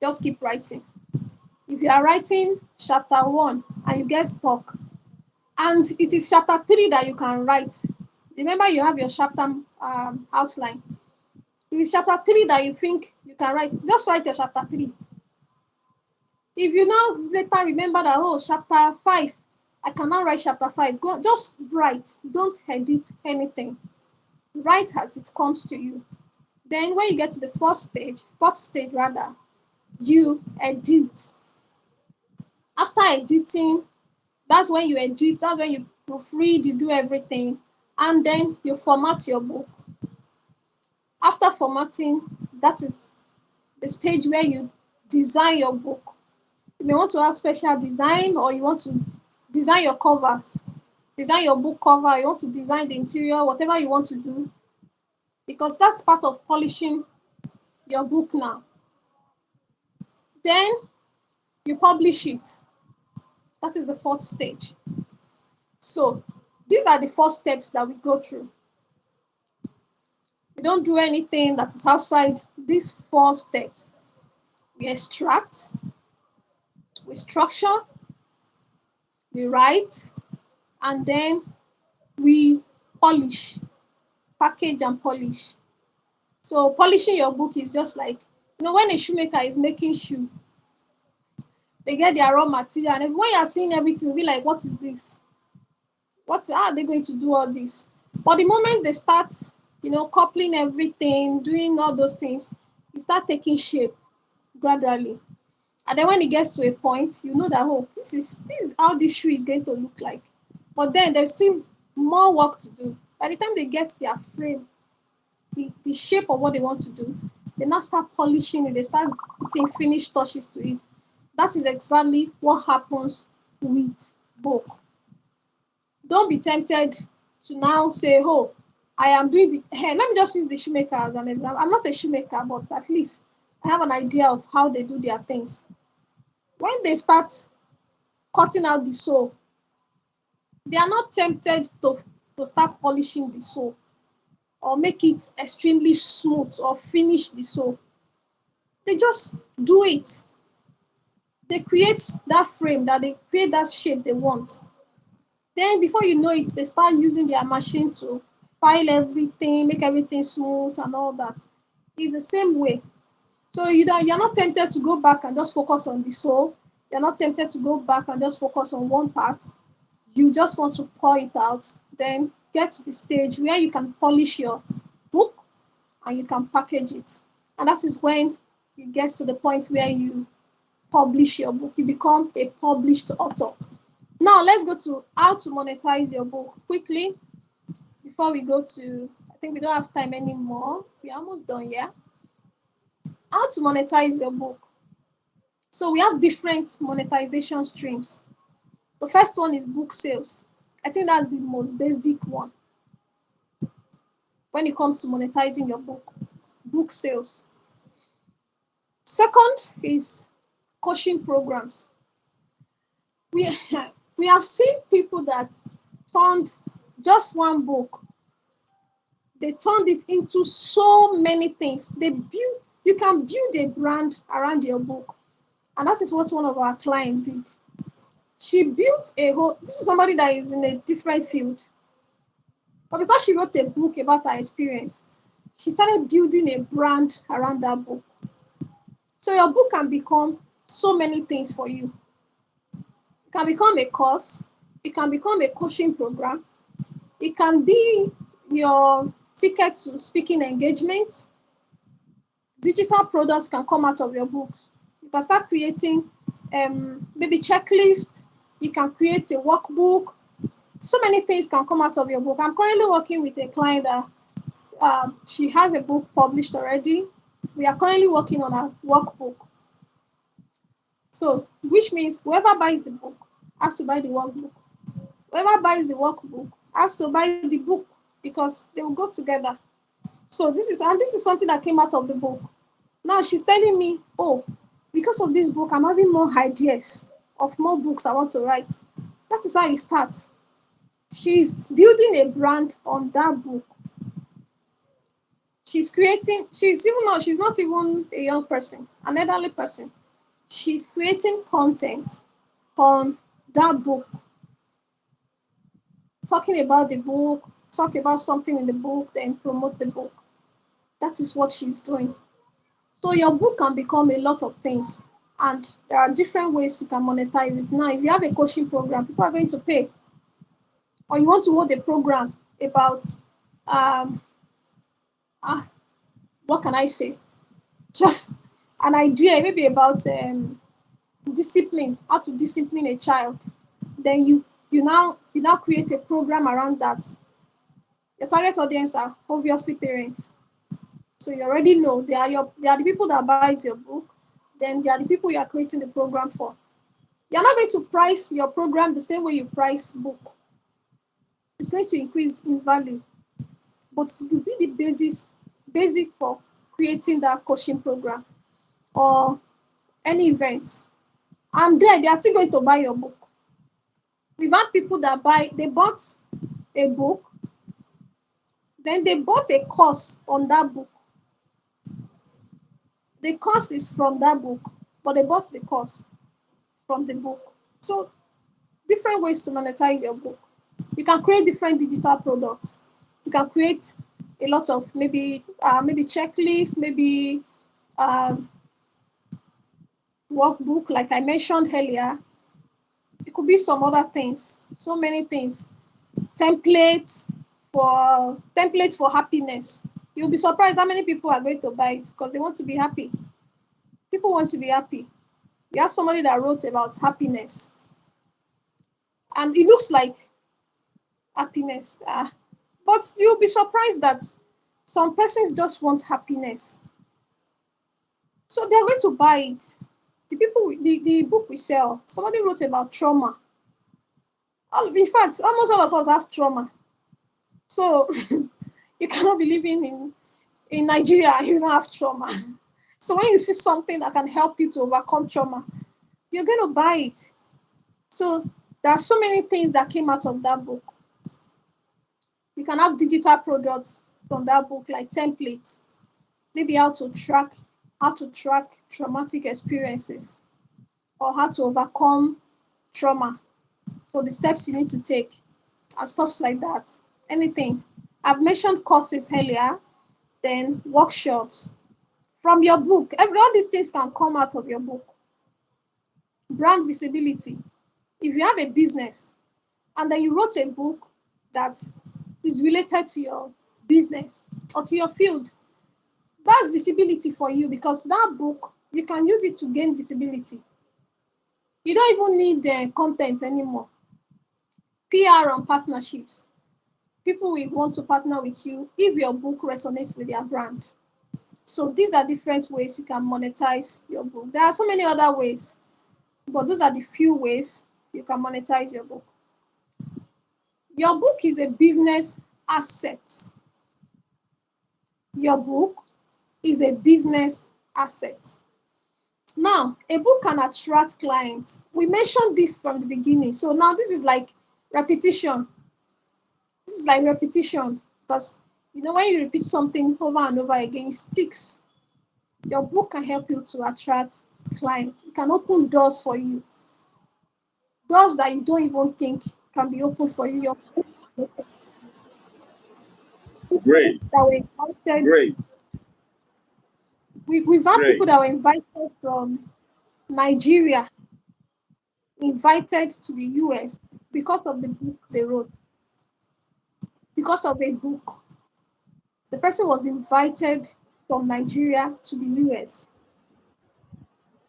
S2: Just keep writing. If you are writing chapter 1 and you get stuck, and it is chapter 3 that you can write, remember you have your chapter outline. If it's chapter 3 that you think you can write, just write your chapter 3. If you now later remember that, oh, chapter 5, I cannot write chapter 5, go, just write. Don't edit anything. Write as it comes to you. Then when you get to the fourth stage rather, you edit. After editing, that's when you edit, that's when you proofread, you do everything, and then you format your book. After formatting, that is the stage where you design your book. You may want to have special design, or you want to design your covers, design your book cover, you want to design the interior, whatever you want to do, because that's part of polishing your book now. Then you publish it. That is the fourth stage. So these are the four steps that we go through. We don't do anything that is outside these four steps. We extract, we structure, we write, and then we polish, package and polish. So polishing your book is just like, when a shoemaker is making shoe, they get their raw material, and when you're seeing everything, you'll be like, what is this? How are they going to do all this? But the moment they start, coupling everything, doing all those things, it start taking shape gradually. And then when it gets to a point, you know that, oh, this is how this shoe is going to look like. But then there's still more work to do. By the time they get their frame, the shape of what they want to do, they now start polishing it, they start putting finished touches to it. That is exactly what happens with book. Don't be tempted to now say, oh, I am doing the hair. Let me just use the shoemaker as an example. I'm not a shoemaker, but at least I have an idea of how they do their things. When they start cutting out the sole, they are not tempted to start polishing the sole or make it extremely smooth or finish the sole. They just do it. They create that frame, that they create that shape they want. Then before you know it, they start using their machine to file everything, make everything smooth and all that. It's the same way. So you're not tempted to go back and just focus on the sole. You're not tempted to go back and just focus on one part. You just want to pour it out, then get to the stage where you can polish your book and you can package it. And that is when it gets to the point where you publish your book. You become a published author. Now let's go to how to monetize your book quickly before we go to, I think we don't have time anymore. We're almost done here. How to monetize your book. So we have different monetization streams. The first one is book sales. I think that's the most basic one when it comes to monetizing your book sales. Second is coaching programs. We, we have seen people that turned just one book, they turned it into so many things. You can build a brand around your book. And that is what one of our clients did. She built this is somebody that is in a different field. But because she wrote a book about her experience, she started building a brand around that book. So your book can become so many things for you. It can become a course. It can become a coaching program. It can be your ticket to speaking engagements. Digital products can come out of your books. You can start creating maybe checklists. You can create a workbook. So many things can come out of your book. I'm currently working with a client that she has a book published already. We are currently working on a workbook. So, which means whoever buys the book has to buy the workbook. Whoever buys the workbook has to buy the book because they will go together. So this is something that came out of the book. Now she's telling me, oh, because of this book, I'm having more ideas of more books I want to write. That is how it starts. She's building a brand on that book. She's even now, she's not even a young person, an elderly person. She's creating content on that book, talking about the book, talk about something in the book, then promote the book. That is what she's doing. So your book can become a lot of things, and there are different ways you can monetize it. Now, if you have a coaching program, people are going to pay, or you want to hold a program about um ah, what can I say? Just an idea, maybe about discipline, how to discipline a child. Then you now create a program around that. Your target audience are obviously parents. So you already know they are the people that buys your book, then they are the people you are creating the program for. You're not going to price your program the same way you price book. It's going to increase in value, but it will be the basic for creating that coaching program or any event. And then they are still going to buy your book. We've had people that they bought a book, then they bought a course on that book. The course is from that book, but they bought the course from the book. So different ways to monetize your book. You can create different digital products. You can create a lot of maybe checklists, maybe um, workbook, like I mentioned earlier. It could be some other things, so many things. Templates templates for happiness. You'll be surprised how many people are going to buy it because they want to be happy. People want to be happy. You have somebody that wrote about happiness, and it looks like happiness. But you'll be surprised that some persons just want happiness. So they're going to buy it. The book we sell, somebody wrote about trauma. In fact, almost all of us have trauma. So you cannot be living in Nigeria and you don't have trauma. So when you see something that can help you to overcome trauma, you're going to buy it. So there are so many things that came out of that book. You can have digital products from that book, like templates, maybe how to track traumatic experiences or how to overcome trauma. So the steps you need to take and stuff like that. Anything. I've mentioned courses earlier, then workshops. From your book, all these things can come out of your book. Brand visibility. If you have a business and then you wrote a book that is related to your business or to your field, that's visibility for you because that book, you can use it to gain visibility. You don't even need the content anymore. PR and partnerships. People will want to partner with you if your book resonates with their brand. So these are different ways you can monetize your book. There are so many other ways, but those are the few ways you can monetize your book. Your book is a business asset. Your book is a business asset. Now, a book can attract clients. We mentioned this from the beginning. So now this is like repetition. This is like repetition because when you repeat something over and over again, it sticks. Your book can help you to attract clients. It can open doors for you, doors that you don't even think can be opened for you. Your book, people
S1: Great.
S2: that were invited,
S1: Great.
S2: we've had people
S1: Great.
S2: that were invited from Nigeria, invited to the US because of the book they wrote, because of a book. The person was invited from Nigeria to the US.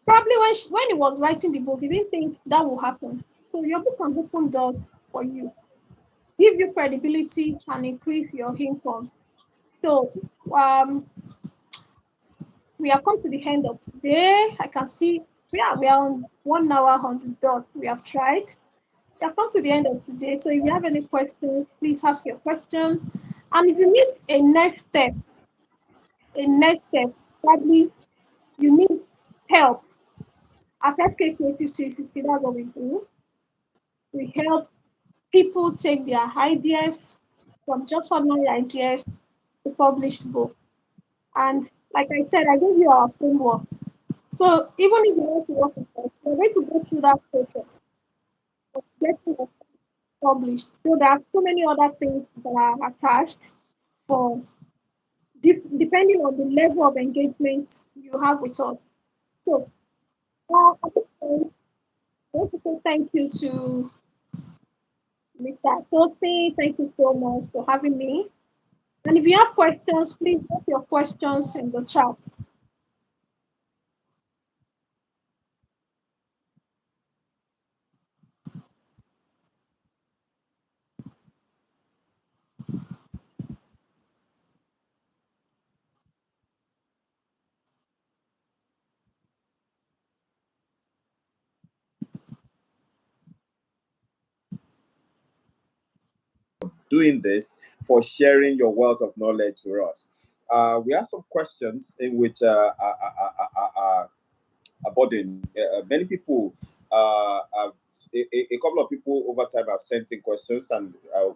S2: Probably when he was writing the book, he didn't think that will happen. So your book can open doors for you, give you credibility, and increase your income. So we have come to the end of today. I can see Yeah, we are on 1 hour on the dot. We have tried. We have come to the end of today. So if you have any questions, please ask your questions. And if you need a next step, probably you need help. As FKK 5060, that's what we do. We help people take their ideas from just ordinary ideas to published book. And like I said, I gave you our framework. So even if you want to work with us, you're going to go through that process of getting it published. So there are so many other things that are attached for depending on the level of engagement you have with us. So at this point, I want to say thank you to Mr. Tosin. Thank you so much for having me. And if you have questions, please put your questions in the chat.
S1: Doing this, for sharing your wealth of knowledge to us. We have some questions in which burden. Many people have a couple of people over time have sent in questions, and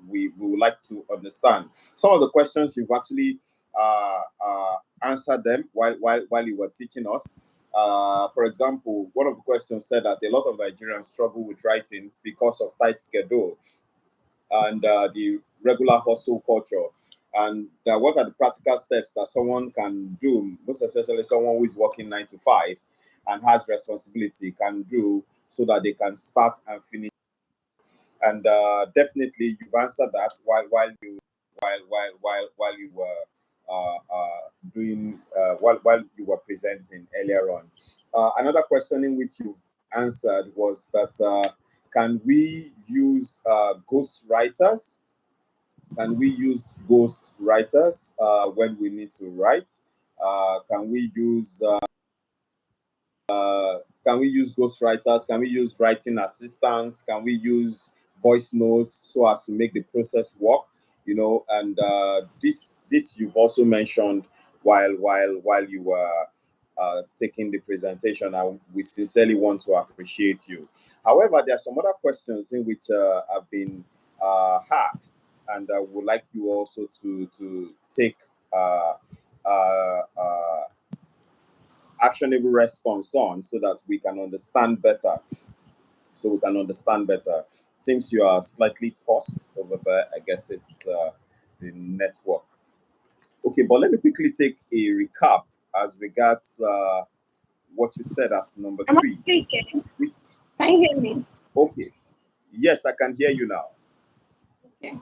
S1: we would like to understand some of the questions you've actually answered them while you were teaching us. For example, one of the questions said that a lot of Nigerians struggle with writing because of tight schedule and the regular hustle culture. And what are the practical steps that someone can do, most especially someone who is working 9 to 5 and has responsibility, can do so that they can start and finish? And definitely, you've answered that while you were doing while you were presenting earlier on. Another question in which you've answered was that can we use ghost writers? Can we use ghost writers when we need to write? Can we use can we use ghostwriters? Can we use writing assistants? Can we use voice notes so as to make the process work? You know, and this you've also mentioned while you were taking the presentation, and we sincerely want to appreciate you. However, there are some other questions in which have been asked, and I would like you also to take uh, actionable response on so that we can understand better. So we can understand better. Seems you are slightly paused over there. I guess it's the network. Okay, but let me quickly take a recap as regards what you said as number
S2: I'm
S1: three.
S2: actually here.
S1: We,
S2: Can you hear me?
S1: okay, yes, I can hear you now.
S2: Okay.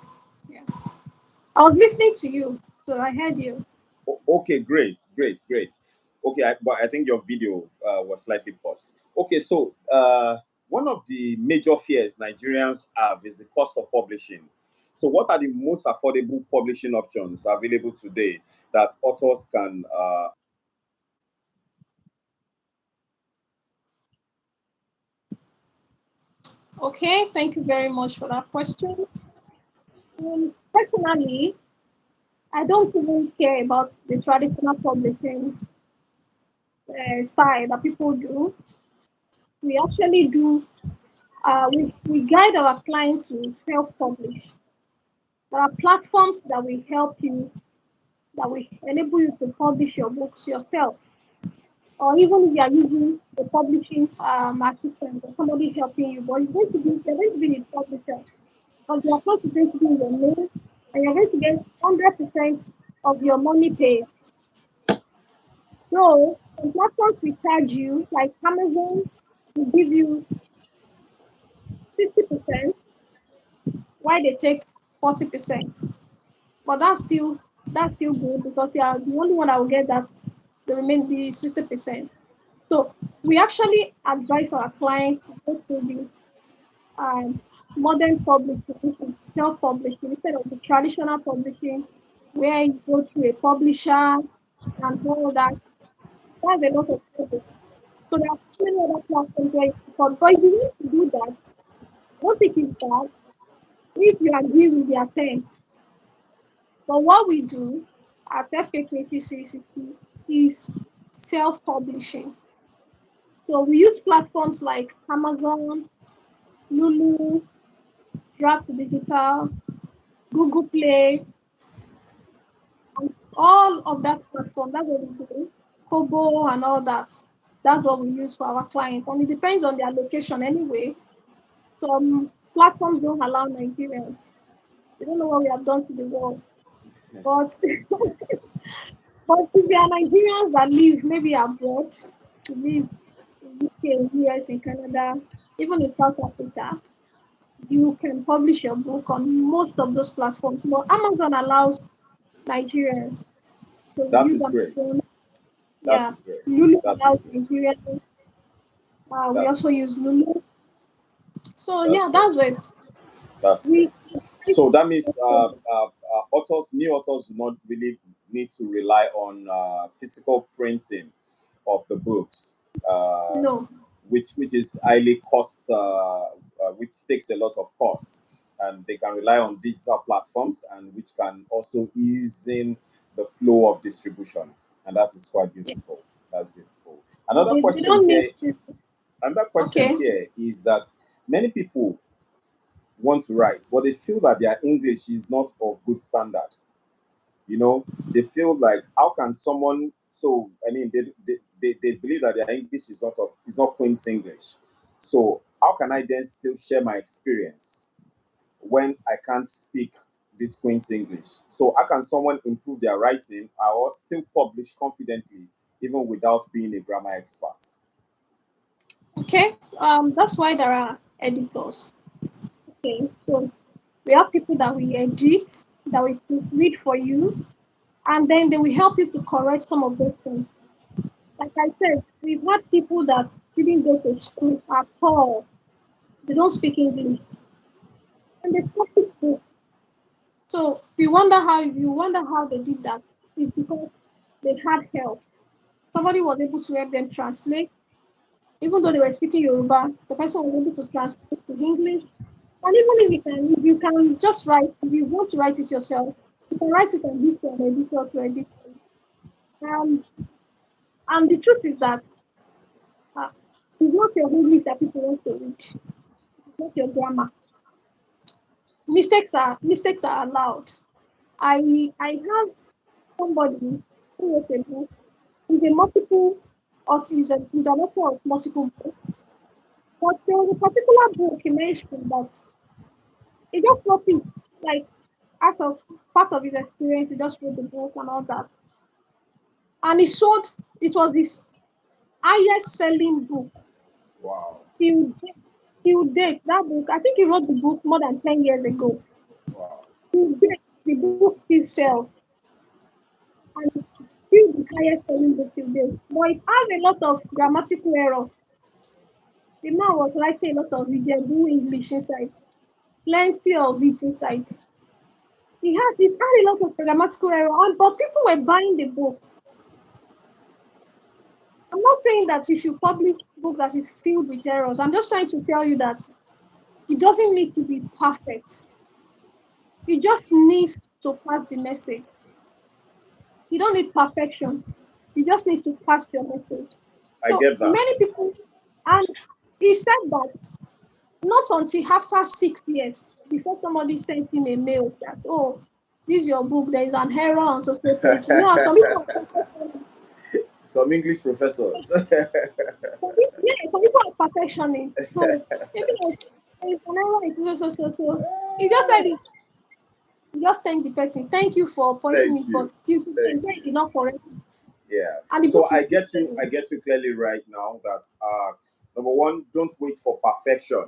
S2: Yeah. I was listening to you, so I heard you.
S1: Okay, great, great, great. Okay, but I think your video was slightly paused. Okay, so one of the major fears Nigerians have is the cost of publishing. So, what are the most affordable publishing options available today that authors can?
S2: Okay, thank you very much for that question. Personally, I don't even care about the traditional publishing style that people do. We actually do, we guide our clients to self publish. There are platforms that will help you, that will enable you to publish your books yourself. Or even if you are using the publishing assistant or somebody helping you, but it's going to be, they're going to be the publisher. Because your account is going to be in your name and you're going to get 100% of your money paid. So, some platforms will charge you, like Amazon will give you 50%, while they take 40%. But that's still good because you are the only one that will get that the 60%. So we actually advise our clients to go to the um, modern publishing, which is self-publishing, instead of the traditional publishing where you go to a publisher and all that. That's a lot of trouble. So there are so many other platforms where you support. But if you want to do that, I don't think it's bad if you agree with their terms. But what we do at FA Creative 360 is self-publishing. So we use platforms like Amazon, Lulu, Draft Digital, Google Play, and all of that platform. That's what we do. Kobo and all that. That's what we use for our clients. And it depends on their location anyway. Some platforms don't allow Nigerians. They don't know what we have done to the world. But but if there are Nigerians that live maybe abroad, to live in UK, in US, in Canada, even in South Africa, you can publish your book on most of those platforms. But Amazon allows Nigerians, so we
S1: That
S2: use
S1: is great.
S2: Amazon.
S1: That
S2: Yeah,
S1: is great.
S2: Lulu
S1: That is
S2: allows
S1: great.
S2: Nigerians. We
S1: That is
S2: also use
S1: great.
S2: Lulu. So
S1: That's
S2: yeah, that's
S1: great.
S2: it.
S1: That's
S2: We
S1: great.
S2: try
S1: So that
S2: to
S1: means authors, new authors, do not really need to rely on physical printing of the books, uh,
S2: no.
S1: which is highly cost, which takes a lot of cost, and they can rely on digital platforms, and which can also ease in the flow of distribution, and that is quite
S2: Yeah.
S1: beautiful. That's beautiful.
S2: They don't need to.
S1: Another question
S2: Okay.
S1: here is that many people want to write, but they feel that their English is not of good standard. You know, they feel like how can someone? So I mean, they believe that their English is not Queen's English. So how can I then still share my experience when I can't speak this Queen's English? So how can someone improve their writing or still publish confidently even without being a grammar expert?
S2: Okay. That's why there are editors. Okay. So we have people that we edit, that we read for you, and then they will help you to correct some of those things. Like I said, we've had people that didn't go to school at all. They don't speak English, and they publish books. So you wonder how they did that. It's because they had help. Somebody was able to help them translate. Even though they were speaking Yoruba, the person was able to translate to English. And even if you can just write, if you want to write it yourself, you can write it and give to an editor to edit. Um, and the truth is that uh, it's not your English that people want to read. It's not your grammar. Mistakes are allowed. I have somebody who wrote a book. He's a multiple, or he's an author of multiple books. But there was a particular book he mentioned that he just wrote it like out of part of his experience. He just wrote the book and all that, and he sold. It was his highest selling book
S1: Wow,
S2: till date. Till date, that book. I think he wrote the book more than 10 years ago.
S1: wow,
S2: Till date, the book still sells, and it's still the highest selling book till date. But it has a lot of grammatical error. The man was writing a lot of Ijebu English inside, plenty of it inside. It had a lot of grammatical error, but people were buying the book. I'm not saying that you should publish book that is filled with errors. I'm just trying to tell you that it doesn't need to be perfect. It just needs to pass the message. You don't need perfection. You just need to pass your message.
S1: I
S2: So
S1: get that.
S2: many people, and he said that not until after 6 years before somebody sent him a mail that, oh, this is your book, there is an error on so so page. And some people are perfectionists.
S1: Some English professors.
S2: Some people are perfectionists. So maybe like, there is an error in so. He just said it. He just thanked the person. Thank you for pointing
S1: Thank
S2: it, but
S1: you.
S2: till today,
S1: Thank
S2: he
S1: you.
S2: did not correct it.
S1: Yeah.
S2: And the
S1: So
S2: book is still
S1: I
S2: selling.
S1: get you clearly right now that number one, don't wait for perfection.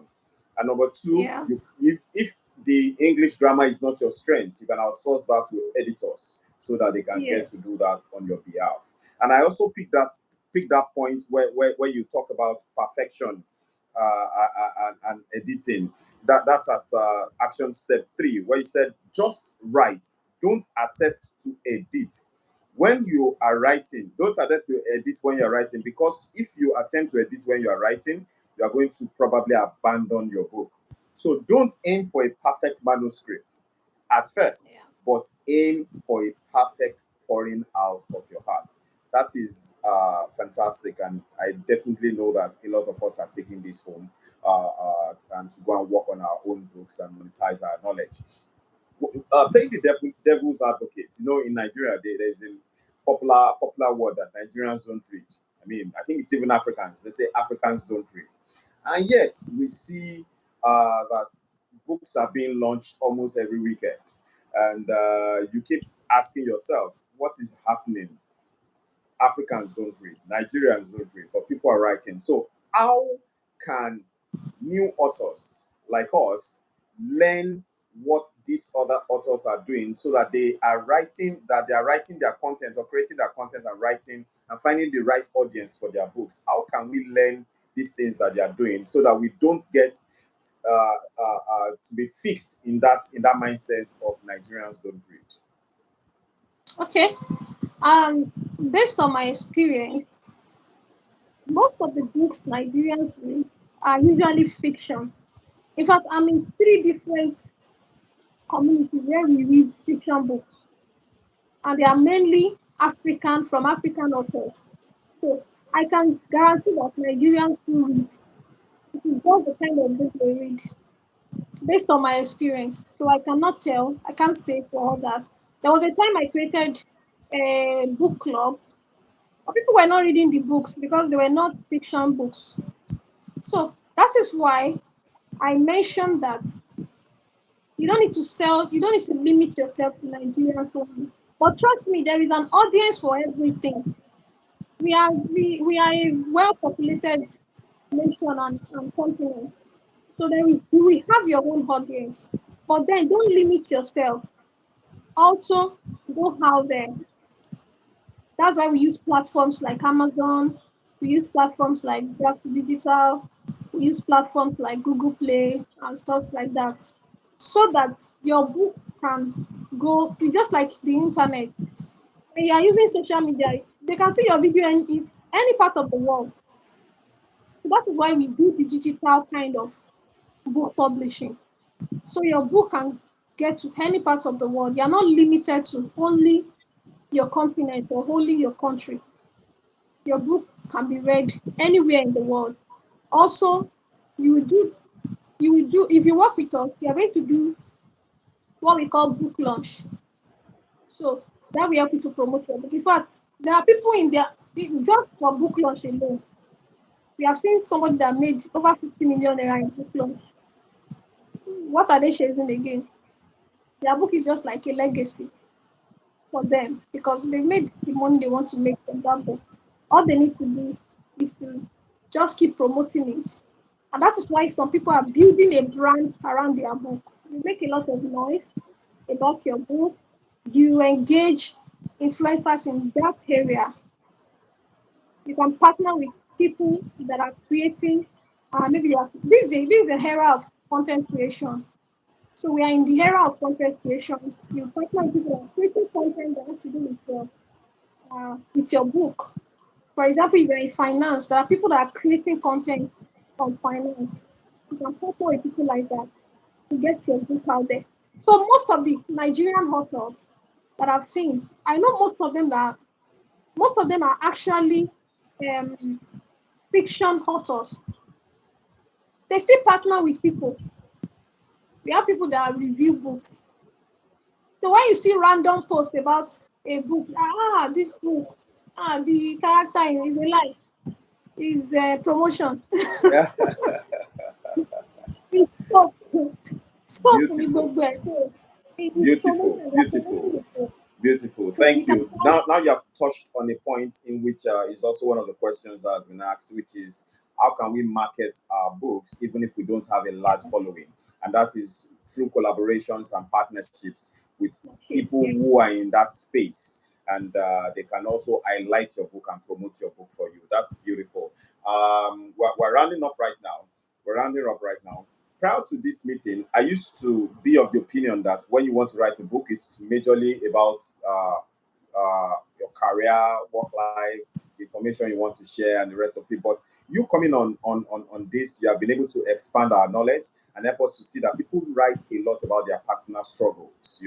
S1: And number two,
S2: Yeah.
S1: you if the English grammar is not your strength, you can outsource that to editors so that they can get
S2: Yes.
S1: to do that on your behalf. And I also pick that point where you talk about perfection and editing. That's at action step 3, where you said just write, don't attempt to edit. when you are writing, don't attempt to edit when you're writing, because if you attempt to edit when you are writing, you are going to probably abandon your book. So don't aim for a perfect manuscript at first,
S2: Yeah.
S1: but aim for a perfect pouring out of your heart. That is fantastic, and I definitely know that a lot of us are taking this home and to go and work on our own books and monetize our knowledge. Playing the devil's advocate. In Nigeria, there's a popular word that Nigerians don't read. I mean, I think it's even Africans. They say Africans don't read, and yet we see that books are being launched almost every weekend, and you keep asking yourself, what is happening? Africans don't read, Nigerians don't read, but people are writing. So how can new authors like us learn what these other authors are doing, so that they are writing their content or creating their content and writing and finding the right audience for their books? How can we learn these things that they are doing, so that we don't get to be fixed in that mindset of Nigerians don't read?
S2: Okay. Based on my experience, most of the books Nigerians read are usually fiction. In fact, I'm in three different communities where we read fiction books, and they are mainly from African authors. So I can guarantee that Nigerians do read. It is just the kind of book they read, based on my experience. So I cannot tell, I can't say for others. There was a time I created a book club, but people were not reading the books because they were not fiction books. So that is why I mentioned that you don't need to limit yourself to Nigerian only. But trust me, there is an audience for everything. We are a well populated nation and continent. So you will have your own audience. But then don't limit yourself. Also, go out there. That's why we use platforms like Amazon, we use platforms like Graph Digital, we use platforms like Google Play and stuff like that. So that your book can go, it's just like the internet. When you are using social media, they can see your video in any part of the world. So that is why we do the digital kind of book publishing. So your book can get to any part of the world. You're not limited to only your continent or only your country. Your book can be read anywhere in the world. Also, you will do if you work with us, you are going to do what we call book launch. So that will help you to promote your book. In fact, there are people in there just for book launch alone. We have seen somebody that made over 50 million naira in book launch. What are they chasing again? Their book is just like a legacy for them because they made the money they want to make from that book. All they need to do is to just keep promoting it. And that is why some people are building a brand around their book. You make a lot of noise about your book. You engage influencers in that area. You can partner with people that are creating. Maybe you are, this is the era of content creation. So we are in the era of content creation. You partner with people that are creating content that has to do with your book. For example, if you're in finance, there are people that are creating content on finance. You can partner with people like that to get your book out there. So most of the Nigerian authors that I've seen, I know most of them are actually um, fiction authors. They still partner with people. We have people that review books. So when you see random posts about a book, this book, the character in real life is promotion.
S1: Yeah.
S2: It's scope. Scope ní
S1: Beautiful.
S2: gbogbo ẹ̀. So it's
S1: Beautiful,
S2: promotion. They're
S1: beautiful,
S2: promoting the book.
S1: beautiful.
S2: So you
S1: Thank
S2: can
S1: you. Now you have touched on a point in which is also one of the questions that has been asked, which is how can we market our books even if we don't have a large following? And that is through collaborations and partnerships with
S2: partnership.
S1: people
S2: Yeah.
S1: who are in that space, and they can also highlight your book and promote your book for you. That's beautiful. We're rounding up right now. We're rounding up right now. Prior to this meeting, I used to be of the opinion that when you want to write a book, it's majorly about your career, work life, the information you want to share, and the rest of it. But you coming on this, you have been able to expand our knowledge and help us to see that people write a lot about their personal struggles.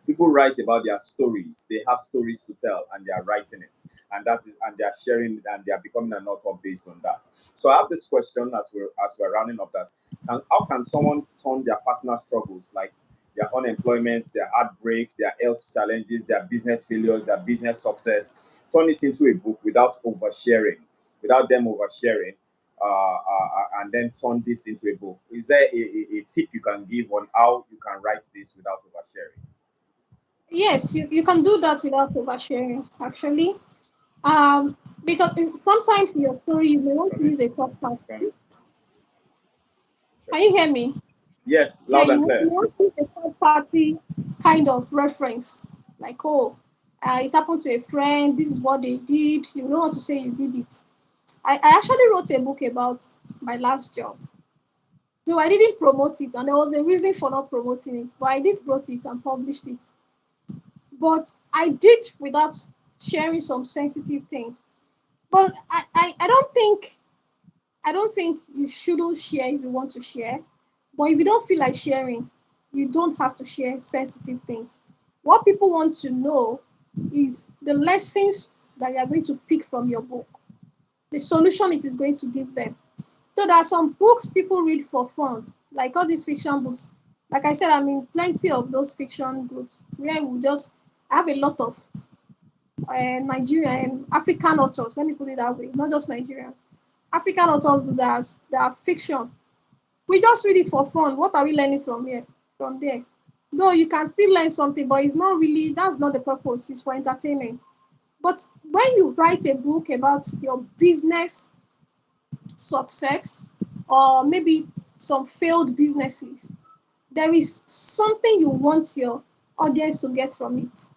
S1: People write about their stories. They have stories to tell, and they are writing it, and they are sharing it, and they are becoming an author based on that. So I have this question as we're rounding up: that how can someone turn their personal struggles, like their unemployment, their heartbreak, their health challenges, their business failures, their business success, turn it into a book without oversharing, without them oversharing, and then turn this into a book? Is there a tip you can give on how you can write this without oversharing?
S2: Yes, you can do that without oversharing, actually. Um, because sometimes in your story, you may want to
S1: Can
S2: use a third party.
S1: can check.
S2: Can you hear me?
S1: Yes,
S2: Yeah,
S1: loud and
S2: you
S1: clear.
S2: want to use a third party kind of reference. Like, oh, it happened to a friend, this is what they did. You don't want to say you did it. I actually wrote a book about my last job. So I didn't promote it, and there was a reason for not promoting it, but I did wrote it and published it. But I did without sharing some sensitive things. But I don't think you shouldn't share if you want to share. But if you don't feel like sharing, you don't have to share sensitive things. What people want to know is the lessons that you are going to pick from your book, the solution it is going to give them. So there are some books people read for fun, like all these fiction books. Like I said, I'm in plenty of those fiction groups where we just I have a lot of Nigerian African authors. Let me put it that way, not just Nigerians. African authors that are fiction. We just read it for fun. What are we learning from here? From there. Though you can still learn something, but it's not really that's not the purpose. It's for entertainment. But when you write a book about your business success or maybe some failed businesses, there is something you want your audience to get from it.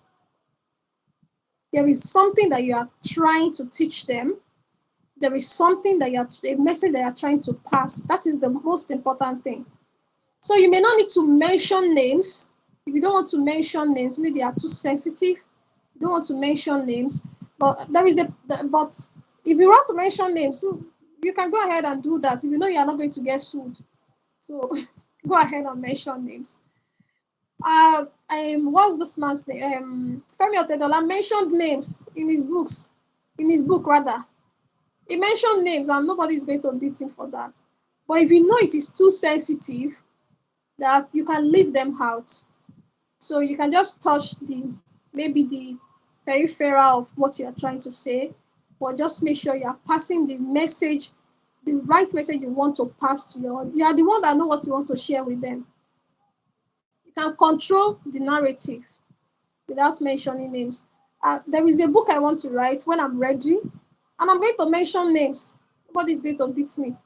S2: There is something that you are trying to teach them. There is something that you're a message that you're trying to pass. That is the most important thing. So you may not need to mention names. If you don't want to mention names, maybe they are too sensitive. You don't want to mention names. But there is a but if you want to mention names, so you can go ahead and do that if you know you are not going to get sued. So go ahead and mention names. What's this man's name? Femi Otedola mentioned names in his books, in his book rather. He mentioned names and nobody is going to beat him for that. But if you know it is too sensitive, that you can leave them out. So you can just touch maybe the peripheral of what you are trying to say, but just make sure you are passing the message, the right message you want to pass to you are the one that know what you want to share with them. You can control the narrative without mentioning names. There is a book I want to write when I'm ready, and I'm going to mention names. Nobody's going to beat me.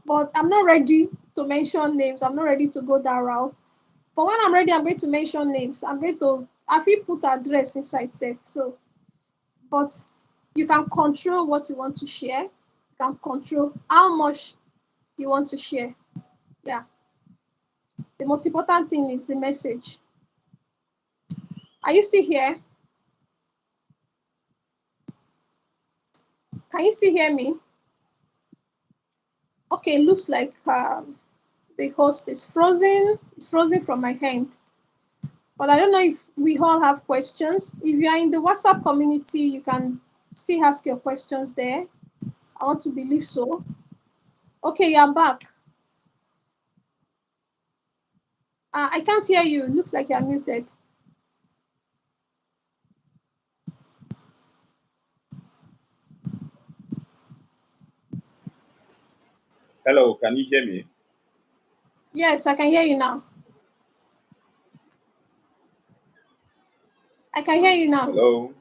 S2: But I'm not ready to mention names. I'm not ready to go that route. But when I'm ready, I'm going to mention names. I feel put address inside safe. So, but you can control what you want to share. You can control how much you want to share. Yeah. The most important thing is the message. Are you still here? Can you still hear me? Okay, looks like the host is frozen. It's frozen from my hand. But I don't know if we all have questions. If you are in the WhatsApp community, you can still ask your questions there. I want to believe so. Okay, you're back. I can't hear you. Looks like you're muted.
S1: Hello, can you hear me?
S2: Yes, I can hear you now. I can hear you now.
S1: Hello,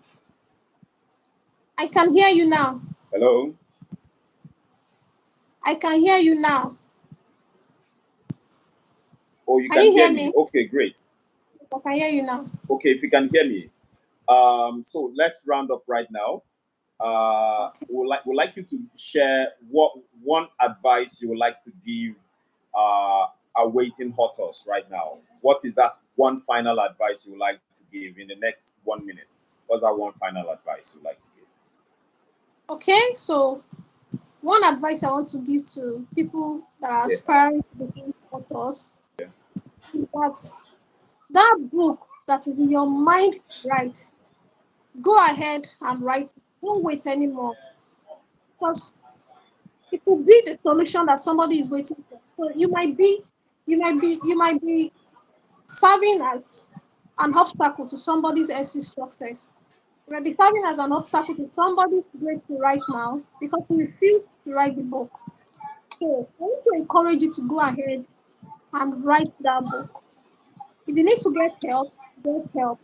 S2: I can hear you now.
S1: hello.
S2: I can hear you now.
S1: Oh, you
S2: Can
S1: can
S2: you
S1: hear
S2: hear
S1: me.
S2: me?
S1: Okay, great.
S2: I can hear you now.
S1: Okay, if you can hear me. So let's round up right now.
S2: Okay.
S1: Would like you to share what one advice you would like to give uh, awaiting authors right now. what is that one final advice you would like to give in the next 1 minute? What's that one final advice you'd like to give?
S2: Okay, so one advice I want to give to people that are
S1: Yeah,
S2: aspiring to become authors
S1: yeah.
S2: is that book that is in your mind to write, go ahead and write it. Don't wait anymore because it will be the solution that somebody is waiting for. So you might be serving as an obstacle to somebody else's success. You might be serving as an obstacle to somebody's breakthrough right now because you refuse to write the book. So I want to encourage you to go ahead and write that book. If you need to get help, get help.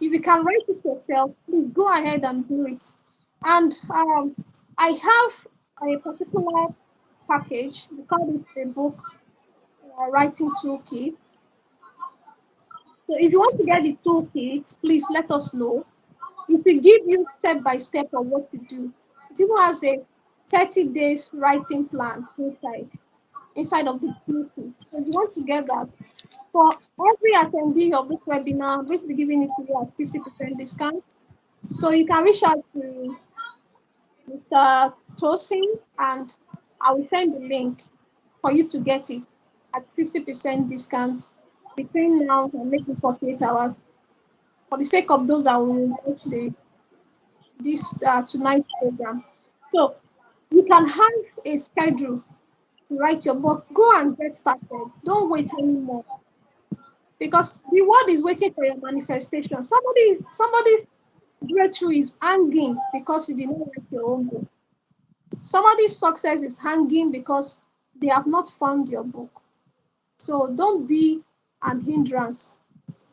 S2: If you can write it yourself, please go ahead and do it. And I have a particular package. We call it the book writing toolkit. So if you want to get the toolkit, please let us know. It will give you step by step of what to do. It even has a 30 days writing plan inside of the toolkit. So if you want to get that, for every attendee of this webinar, I'm going to be giving it to you at 50% discount. So you can reach out to Mr. Tosin and I will send the link for you to get it at 50% discount between now and maybe 48 hours for the sake of those that will watch this tonight's program. So you can have a schedule to write your book. Go and get started. Don't wait anymore because the world is waiting for your manifestation. Somebody's breakthrough is hanging because you did not write your own book. Somebody's success is hanging because they have not found your book. So don't be an hindrance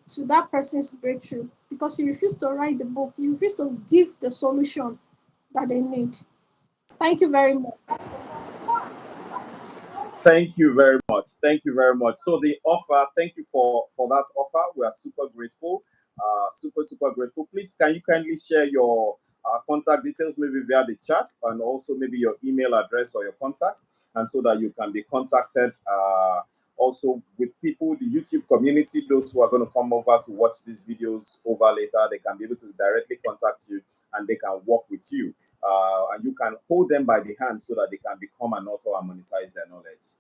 S2: to that person's breakthrough because you refuse to write the book. You refuse to give the solution that they need. Thank you very much.
S1: Thank you very much. Thank you very much. So the offer, thank you for that offer. We are super grateful. Super grateful. Please, can you kindly share your contact details, maybe via the chat, and also maybe your email address or your contact, and so that you can be contacted. Also, with people, the YouTube community, those who are going to come over to watch these videos over later, they can be able to directly contact you and they can work with you. And you can hold them by the hand so that they can become an author and monetize their knowledge.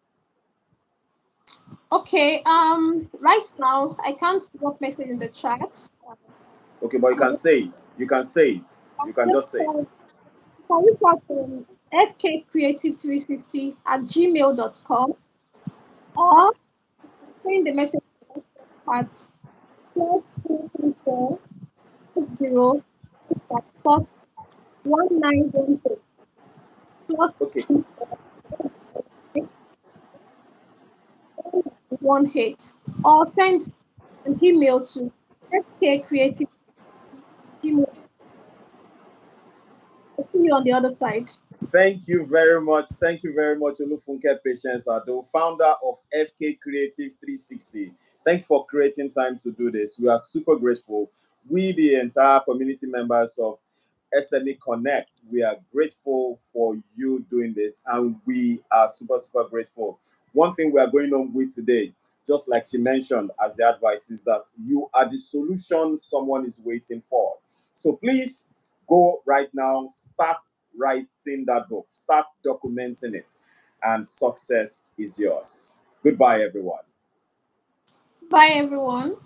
S2: Okay, right now I can't drop message in the chat.
S1: Okay, but you
S2: I'm
S1: can say it. You can say it. You can
S2: just
S1: just say it.
S2: can reach out to fkcreative360 at gmail.com or send the message at +234 0 1916 plus
S1: Okay.
S2: 18 or send an email to fkcreative@gmail.com. I'll see you on the other side.
S1: Thank you very much. Thank you very much, Olufunke Patience Ado, founder of FK Creative 360. Thank you for creating time to do this. We are super grateful. We, the entire community members of SME Connect, we are grateful for you doing this, and we are super grateful. One thing we are going on with today, just like she mentioned as the advice, is that you are the solution someone is waiting for. So please go right now, start writing that book, start documenting it, and success is yours. Goodbye, everyone.
S2: Bye, everyone.